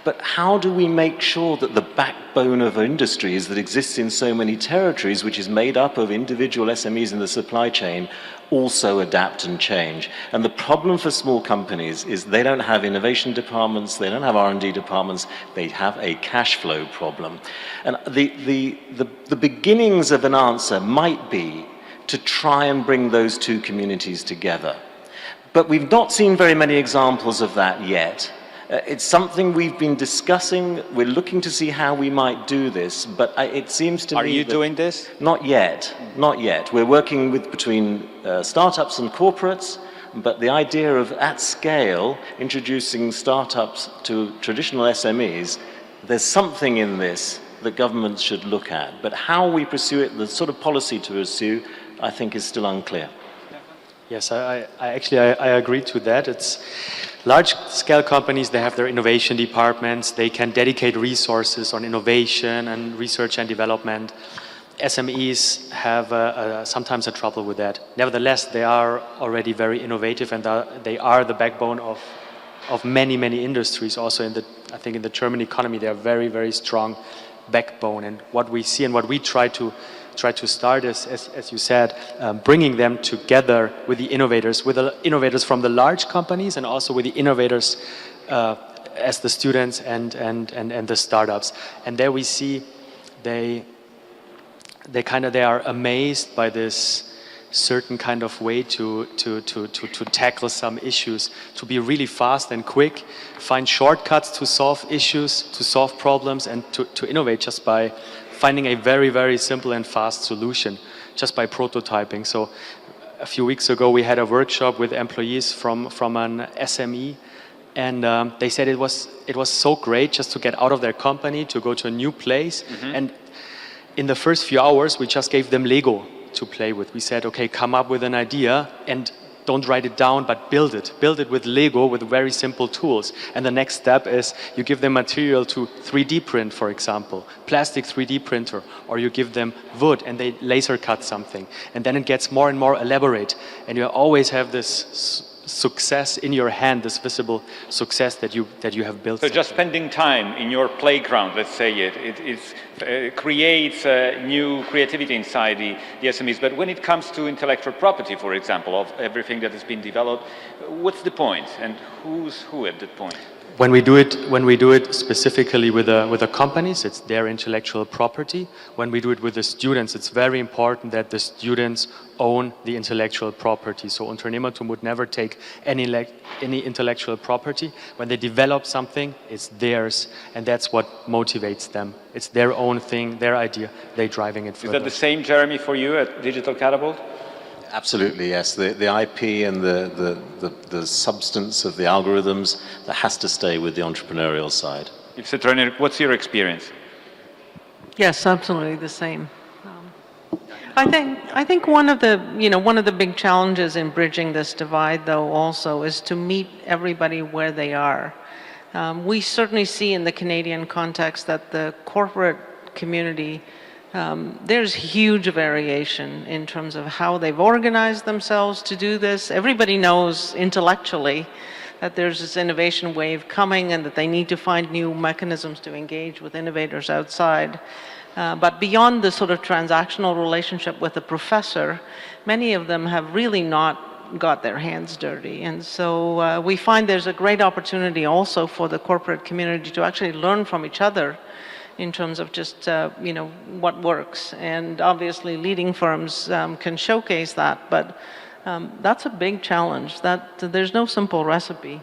But how do we make sure that the backbone of industries that exists in so many territories, which is made up of individual SMEs in the supply chain, also adapt and change. And the problem for small companies is they don't have innovation departments, they don't have R&D departments, they have a cash flow problem. And the beginnings of an answer might be to try and bring those two communities together. But we've not seen very many examples of that yet. It's something we've been discussing. We're looking to see how we might do this, but it seems to me. Are you doing this? Not yet, not yet. We're working between startups and corporates, but the idea of, at scale, introducing startups to traditional SMEs, there's something in this that governments should look at. But how we pursue it, the sort of policy to pursue, I think is still unclear. Yes, I agree to that. It's large-scale companies, they have their innovation departments, they can dedicate resources on innovation and research and development. SMEs have sometimes a trouble with that. Nevertheless, they are already very innovative, and they are the backbone of many, many industries. Also, I think in the German economy, they are very, very strong backbone. And what we see and what we try to start is, as you said, bringing them together with the innovators from the large companies, and also with the innovators as the students and the startups. And there we see they are amazed by this certain kind of way to tackle some issues, to be really fast and quick, find shortcuts to solve issues, to solve problems, and to innovate just by finding a very, very simple and fast solution, just by prototyping. So a few weeks ago, we had a workshop with employees from an SME, and they said it was so great just to get out of their company, to go to a new place. Mm-hmm. And in the first few hours, we just gave them Lego to play with. We said, okay, come up with an idea and don't write it down, but build it. Build it with Lego, with very simple tools. And the next step is you give them material to 3D print, for example, plastic 3D printer, or you give them wood and they laser cut something. And then it gets more and more elaborate. And you always have this success in your hand, this visible success that you have built. So just spending time in your playground, let's say it creates new creativity inside the SMEs. But when it comes to intellectual property, for example, of everything that has been developed, what's the point, and who's who at that point? When we do it specifically with the companies, it's their intellectual property. When we do it with the students, it's very important that the students own the intellectual property. So Unternehmertum would never take any intellectual property. When they develop something, it's theirs, and that's what motivates them. It's their own thing, their idea. They're driving it further. Is that the same, Jeremy, for you at Digital Catapult? Absolutely, yes. The IP and the substance of the algorithms, that has to stay with the entrepreneurial side. What's your experience? Yes, absolutely the same. I think one of the big challenges in bridging this divide, though, also is to meet everybody where they are. We certainly see in the Canadian context that the corporate community, there's huge variation in terms of how they've organized themselves to do this. Everybody knows intellectually that there's this innovation wave coming and that they need to find new mechanisms to engage with innovators outside. But beyond the sort of transactional relationship with the professor, many of them have really not got their hands dirty. And so we find there's a great opportunity also for the corporate community to actually learn from each other in terms of just, what works. And obviously leading firms can showcase that, but that's a big challenge. That there's no simple recipe,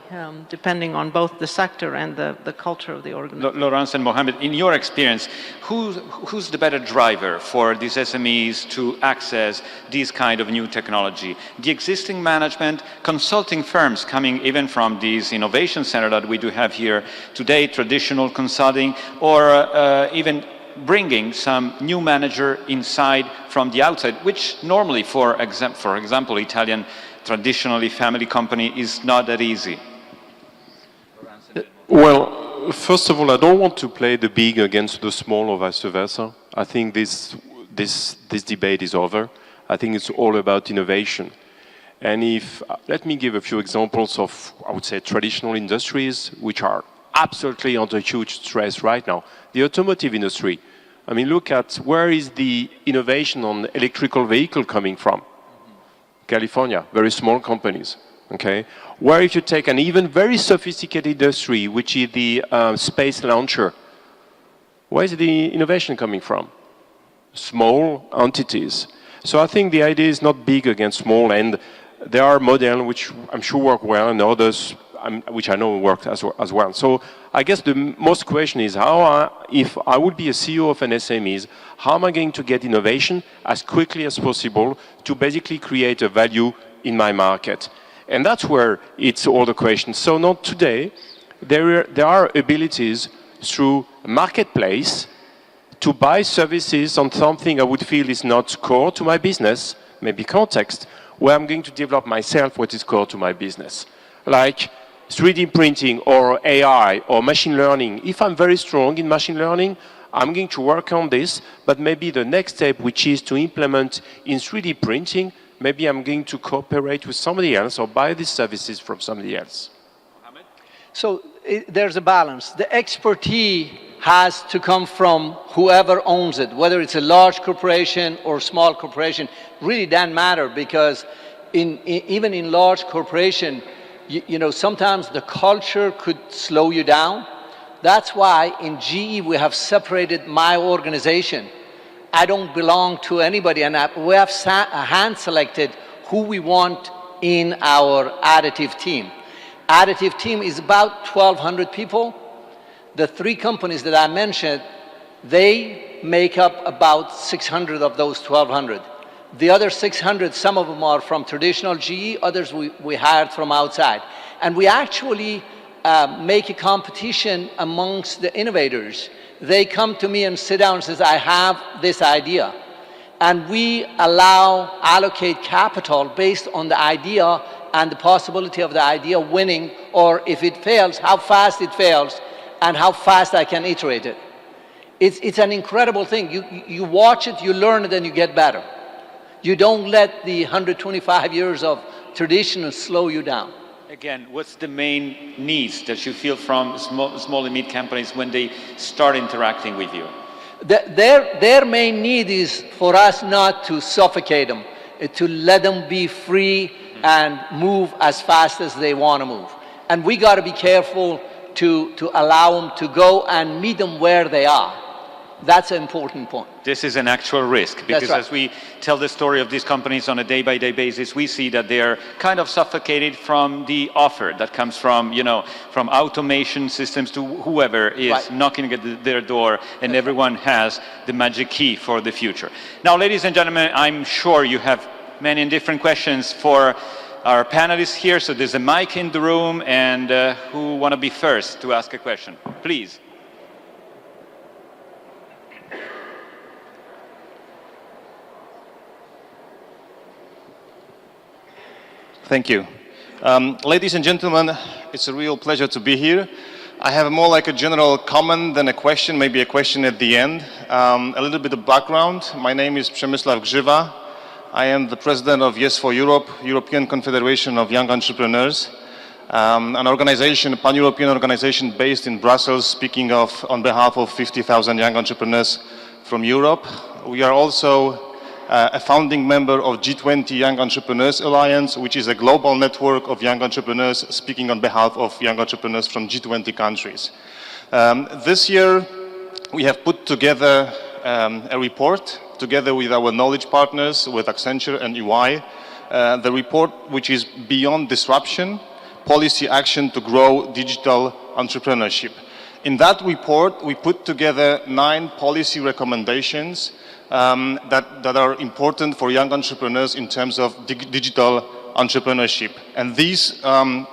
depending on both the sector and the culture of the organization. Laurence and Mohammed, in your experience, who's the better driver for these SMEs to access this kind of new technology? The existing management, consulting firms coming even from these innovation center that we do have here today, traditional consulting, or even bringing some new manager inside from the outside, which normally, for example, Italian traditionally family company is not that easy. Well, first of all, I don't want to play the big against the small or vice versa. I think this debate is over. I think it's all about innovation. And let me give a few examples of, I would say, traditional industries which are absolutely under huge stress right now. The automotive industry. I mean, look at where is the innovation on electrical vehicle coming from? California, very small companies, okay? Where if you take an even very sophisticated industry, which is the space launcher, where is the innovation coming from? Small entities. So I think the idea is not big against small, and there are models which I'm sure work well, and others which I know work as well. So I guess the most question is if I would be a CEO of an SMEs, how am I going to get innovation as quickly as possible to basically create a value in my market? And that's where it's all the questions. So not today, there are abilities through marketplace to buy services on something I would feel is not core to my business, maybe context, where I'm going to develop myself what is core to my business. Like 3D printing or AI or machine learning. If I'm very strong in machine learning, I'm going to work on this, but maybe the next step, which is to implement in 3D printing, maybe I'm going to cooperate with somebody else or buy these services from somebody else. So there's a balance. The expertise has to come from whoever owns it, whether it's a large corporation or small corporation, really doesn't matter, because even in large corporation, you know, sometimes the culture could slow you down. That's why in GE we have separated my organization. I don't belong to anybody, and we have hand-selected who we want in our additive team. Additive team is about 1,200 people. The 3 companies that I mentioned, they make up about 600 of those 1,200. The other 600, some of them are from traditional GE, others we hired from outside. And we actually make a competition amongst the innovators. They come to me and sit down and says, I have this idea. And we allocate capital based on the idea and the possibility of the idea winning, or if it fails, how fast it fails, and how fast I can iterate it. It's an incredible thing. You watch it, you learn it, and you get better. You don't let the 125 years of tradition slow you down. Again, what's the main needs that you feel from small and mid companies when they start interacting with you? Their main need is for us not to suffocate them, to let them be free and move as fast as they want to move. And we got to be careful to allow them to go and meet them where they are. That's an important point. This is an actual risk, because right. As we tell the story of these companies on a day-by-day basis, we see that they're kind of suffocated from the offer that comes from, you know, from automation systems to whoever is right. knocking at their door, and everyone has the magic key for the future. Now, ladies and gentlemen, I'm sure you have many and different questions for our panelists here. So there's a mic in the room, and who want to be first to ask a question? Please. Thank you. Ladies and gentlemen, it's a real pleasure to be here. I have more like a general comment than a question, maybe a question at the end. A little bit of background. My name is Przemysław Grzywa. I am the president of Yes for Europe, European Confederation of Young Entrepreneurs, an organization, a pan-European organization based in Brussels, speaking on behalf of 50,000 young entrepreneurs from Europe. We are also a founding member of G20 Young Entrepreneurs Alliance, which is a global network of young entrepreneurs speaking on behalf of young entrepreneurs from G20 countries. This year, we have put together a report together with our knowledge partners, with Accenture and EY, the report which is Beyond Disruption, Policy Action to Grow Digital Entrepreneurship. In that report, we put together 9 policy recommendations that are important for young entrepreneurs in terms of digital entrepreneurship. And these 9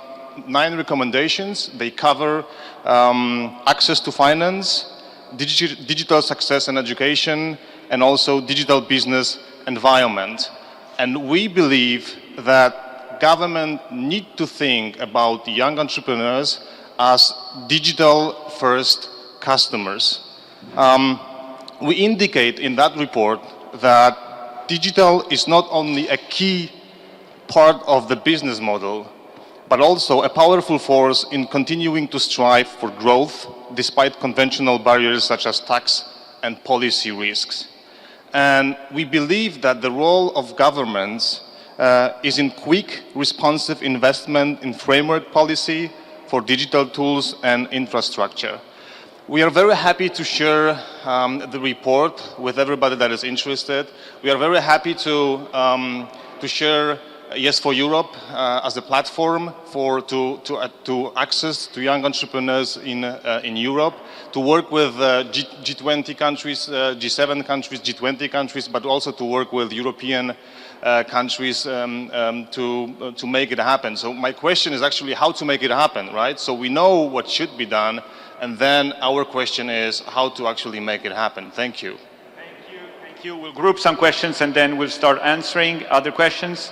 recommendations, they cover access to finance, digital success and education, and also digital business environment. And we believe that government need to think about young entrepreneurs as digital-first customers. We indicate in that report that digital is not only a key part of the business model, but also a powerful force in continuing to strive for growth despite conventional barriers such as tax and policy risks. And we believe that the role of governments is in quick, responsive investment in framework policy for digital tools and infrastructure. We are very happy to share the report with everybody that is interested. We are very happy to share Yes for Europe as a platform to access to young entrepreneurs in Europe, to work with G20 countries, G7 countries, G20 countries, but also to work with European countries to make it happen. So my question is actually how to make it happen, right? So we know what should be done, and then our question is how to actually make it happen. Thank you. Thank you. Thank you. We'll group some questions and then we'll start answering other questions.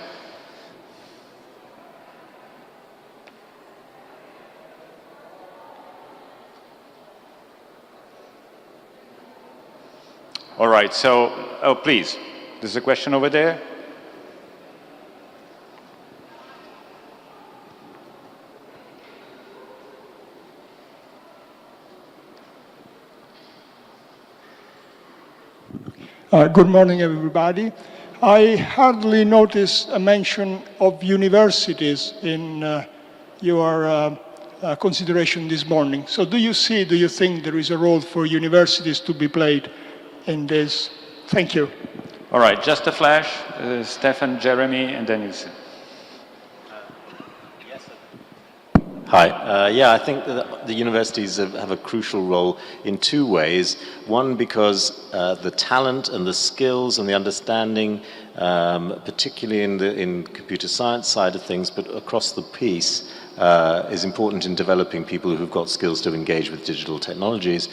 All right, so, oh, please, there's a question over there. Good morning, everybody. I hardly noticed a mention of universities in your consideration this morning. So do you think there is a role for universities to be played in this? Thank you. All right, just a flash. Stefan, Jeremy, and then you. Hi. Yeah, I think that the universities have a crucial role in two ways. One, because the talent and the skills and the understanding, particularly in computer science side of things, but across the piece, is important in developing people who've got skills to engage with digital technologies.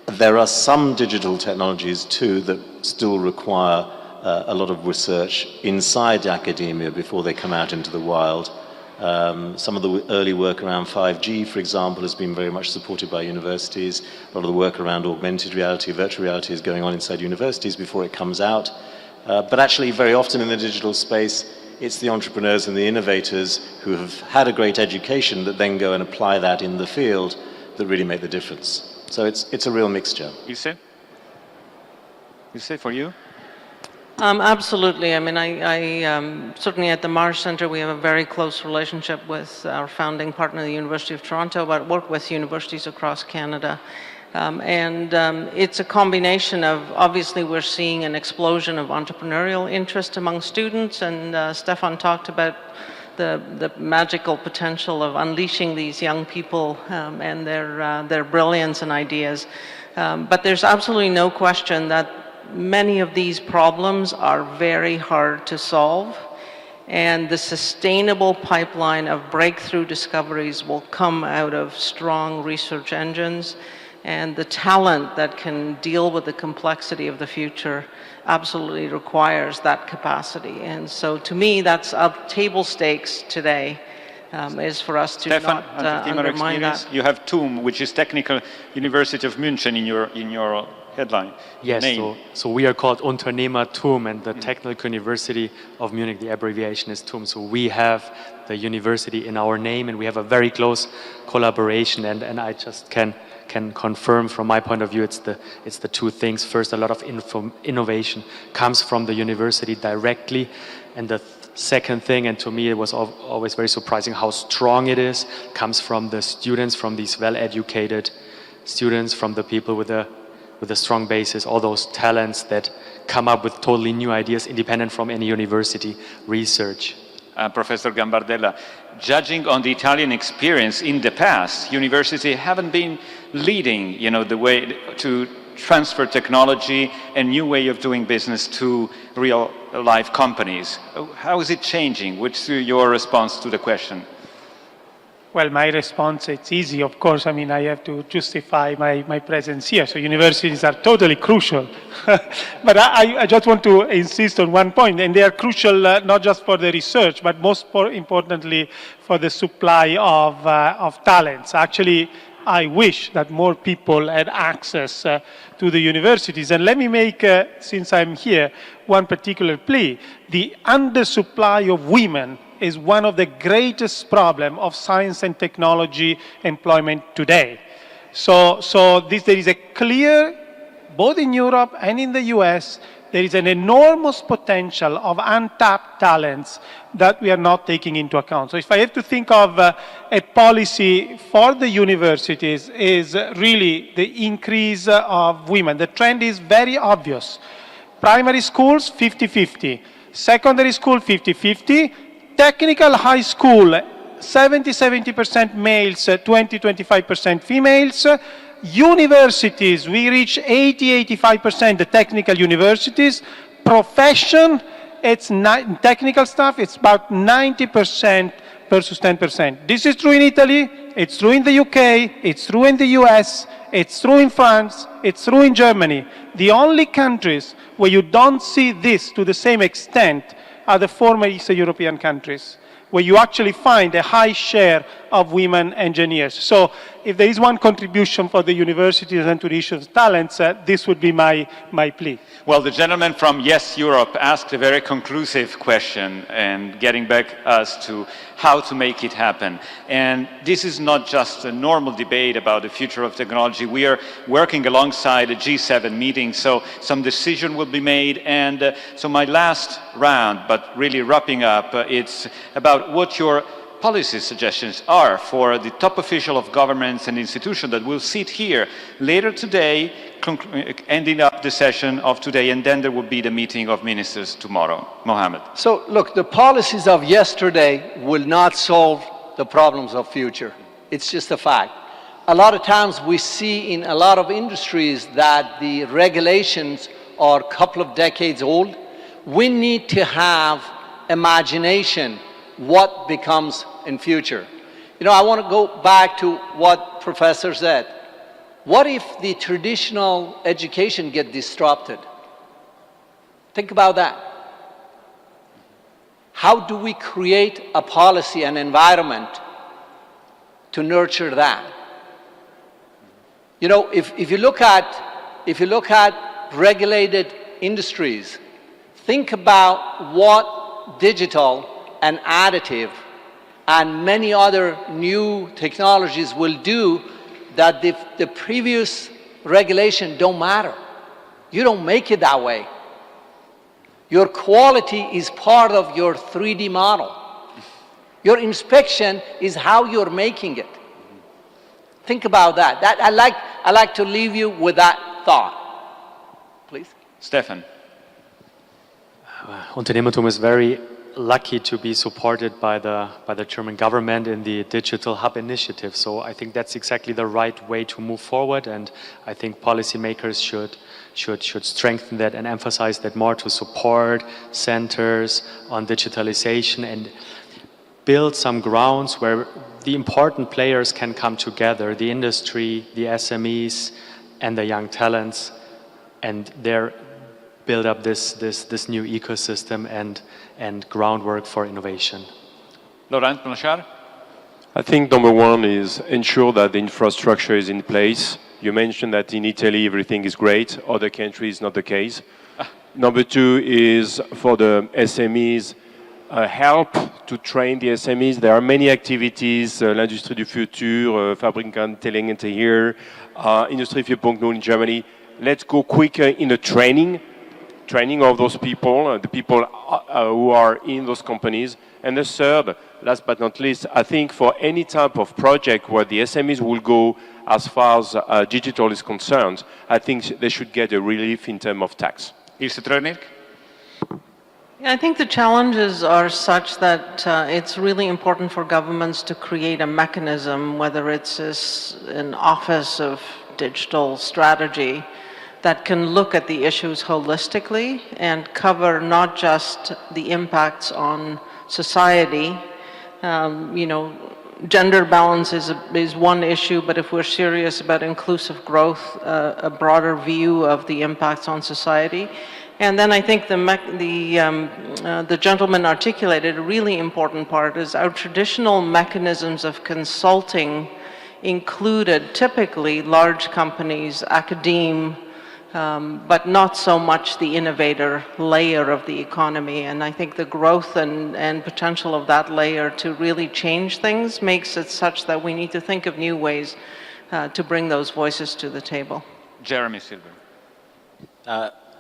There are some digital technologies too that still require a lot of research inside academia before they come out into the wild. Some of the early work around 5G, for example, has been very much supported by universities. A lot of the work around augmented reality, virtual reality is going on inside universities before it comes out. But actually, very often in the digital space, it's the entrepreneurs and the innovators who have had a great education that then go and apply that in the field that really make the difference. So it's a real mixture. You say for you? Absolutely. I mean, I certainly at the Marsh Centre, we have a very close relationship with our founding partner, the University of Toronto, but work with universities across Canada. It's a combination of, obviously, we're seeing an explosion of entrepreneurial interest among students, and Stefan talked about the magical potential of unleashing these young people and their brilliance and ideas. But there's absolutely no question that many of these problems are very hard to solve, and the sustainable pipeline of breakthrough discoveries will come out of strong research engines, and the talent that can deal with the complexity of the future absolutely requires that capacity. And so to me, that's table stakes today, is for us to Stefan, not undermine that. You have TUM, which is Technical University of München in your headline. Yes, so we are called Unternehmer TUM, and the Technical University of Munich, the abbreviation is TUM. So we have the university in our name, and we have a very close collaboration, and I just can confirm from my point of view, it's the two things. First, a lot of innovation comes from the university directly, and the second thing, and to me it was always very surprising how strong it is, comes from the students, from these well-educated students, from the people with a strong basis, all those talents that come up with totally new ideas independent from any university research. Professor Gambardella, judging on the Italian experience in the past, universities haven't been leading, the way to transfer technology and new way of doing business to real life companies. How is it changing? What's your response to the question? Well, my response, it's easy, of course. I mean, I have to justify my presence here. So universities are totally crucial. But I just want to insist on one point, and they are crucial not just for the research, but most importantly for the supply of talents. Actually, I wish that more people had access to the universities. And let me make, since I'm here, one particular plea. The undersupply of women is one of the greatest problems of science and technology employment today. So there is a clear, both in Europe and in the US, there is an enormous potential of untapped talents that we are not taking into account. So if I have to think of a policy for the universities, is really the increase of women. The trend is very obvious. Primary schools, 50-50. Secondary school, 50-50. Technical high school, 70% males, 20-25% females. Universities, we reach 80-85%, the technical universities. Profession, it's technical stuff, it's about 90% versus 10%. This is true in Italy, it's true in the UK, it's true in the US, it's true in France, it's true in Germany. The only countries where you don't see this to the same extent are the former Eastern European countries, where you actually find a high share of women engineers. So if there is one contribution for the universities and to the issue of talents, this would be my plea. Well, the gentleman from Yes Europe asked a very conclusive question and getting back us to how to make it happen. And this is not just a normal debate about the future of technology. We are working alongside a G7 meeting, so some decision will be made. And so my last round, but really wrapping up, it's about what your policy suggestions are for the top official of governments and institutions that will sit here later today, ending up the session of today, and then there will be the meeting of ministers tomorrow. Mohammed. So look, the policies of yesterday will not solve the problems of future. It's just a fact. A lot of times we see in a lot of industries that the regulations are a couple of decades old. We need to have imagination what becomes in future. You know, I want to go back to what Professor said. What if the traditional education gets disrupted? Think about that. How do we create a policy and environment to nurture that? You know, if you look at regulated industries, think about what digital and additive and many other new technologies will do that the previous regulation don't matter. You don't make it that way. Your quality is part of your 3D model. Your inspection is how you're making it. Think about that. I like to leave you with that thought. Please. Stefan. Unternehmertum is very lucky to be supported by the German government in the Digital Hub initiative. So I think that's exactly the right way to move forward, and I think policymakers should strengthen that and emphasize that more to support centers on digitalization and build some grounds where the important players can come together, the industry, the SMEs, and the young talents, and build up this new ecosystem and groundwork for innovation. Laurent Blanchard? I think number one is ensure that the infrastructure is in place. You mentioned that in Italy everything is great, other countries not the case. Number two is for the SMEs, help to train the SMEs. There are many activities, l'industrie du futur, Fabriken Telling here, Industrie 4.0 in Germany. Let's go quicker in the training of those people, the people who are in those companies. And the third, last but not least, I think for any type of project where the SMEs will go as far as digital is concerned, I think they should get a relief in terms of tax. Ilse Trönig? I think the challenges are such that it's really important for governments to create a mechanism, whether it's an office of digital strategy, that can look at the issues holistically and cover not just the impacts on society. You know, gender balance is one issue, but if we're serious about inclusive growth, a broader view of the impacts on society. And then I think the gentleman articulated a really important part is our traditional mechanisms of consulting included typically large companies, academe, but not so much the innovator layer of the economy. And I think the growth and potential of that layer to really change things makes it such that we need to think of new ways to bring those voices to the table. Jeremy Silver.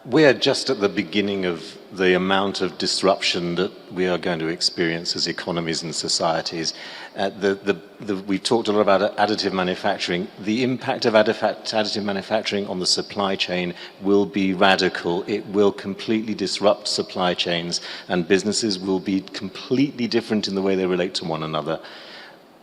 we're just at the beginning of the amount of disruption that we are going to experience as economies and societies. We've talked a lot about additive manufacturing. The impact of additive manufacturing on the supply chain will be radical. It will completely disrupt supply chains, and businesses will be completely different in the way they relate to one another.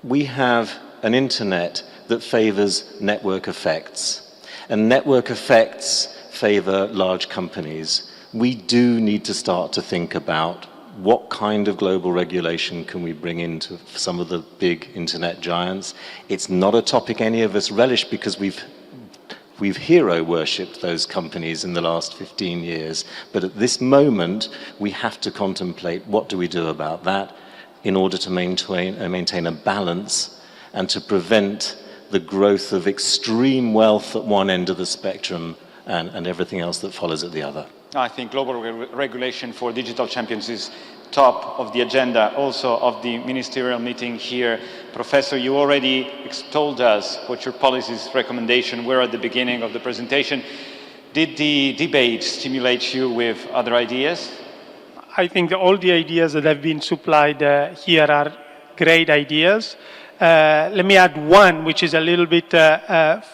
We have an internet that favors network effects, and network effects favor large companies. We do need to start to think about what kind of global regulation can we bring into some of the big internet giants. It's not a topic any of us relish because we've hero worshipped those companies in the last 15 years. But at this moment, we have to contemplate what do we do about that in order to maintain a balance and to prevent the growth of extreme wealth at one end of the spectrum and everything else that follows at the other. I think global regulation for digital champions is top of the agenda also of the ministerial meeting here. Professor, you already told us what your policies recommendation were at the beginning of the presentation. Did the debate stimulate you with other ideas? I think all the ideas that have been supplied here are great ideas. Let me add one, which is a little bit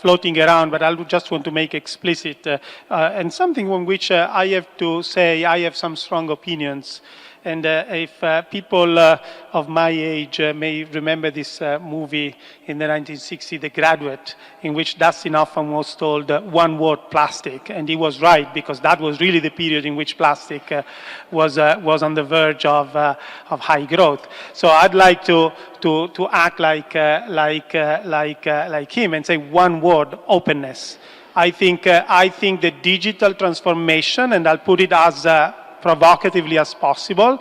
floating around, but I just want to make explicit, and something on which I have to say I have some strong opinions. And if people of my age may remember this movie in the 1960s, The Graduate, in which Dustin Hoffman was told one word, plastic. And he was right, because that was really the period in which plastic was on the verge of high growth. So I'd like to act like him and say one word, openness. I think the digital transformation, and I'll put it as provocatively as possible,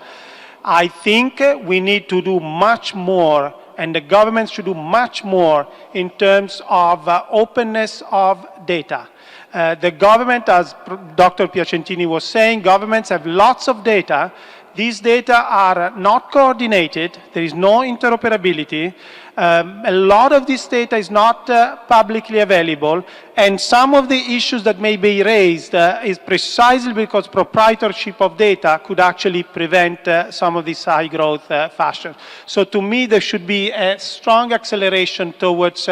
I think we need to do much more, and the government should do much more in terms of openness of data. The government, as Dr. Piacentini was saying, governments have lots of data. These data are not coordinated. There is no interoperability. A lot of this data is not publicly available, and some of the issues that may be raised is precisely because proprietorship of data could actually prevent some of this high growth fashion. So to me, there should be a strong acceleration towards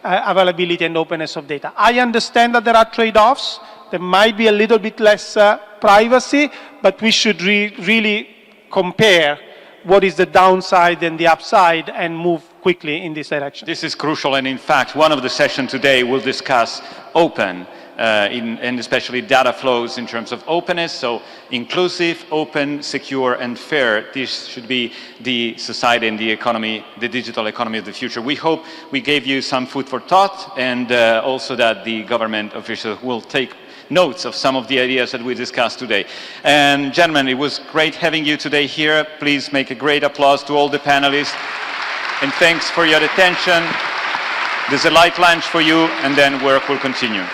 availability and openness of data. I understand that there are trade-offs. There might be a little bit less privacy, but we should really compare what is the downside and the upside and move quickly in this direction. This is crucial, and in fact, one of the sessions today will discuss open, and especially data flows in terms of openness, so inclusive, open, secure, and fair. This should be the society and the economy, the digital economy of the future. We hope we gave you some food for thought, and also that the government officials will take notes of some of the ideas that we discussed today. And gentlemen, it was great having you today here. Please make a great applause to all the panelists. And thanks for your attention. There's a light lunch for you, and then work will continue.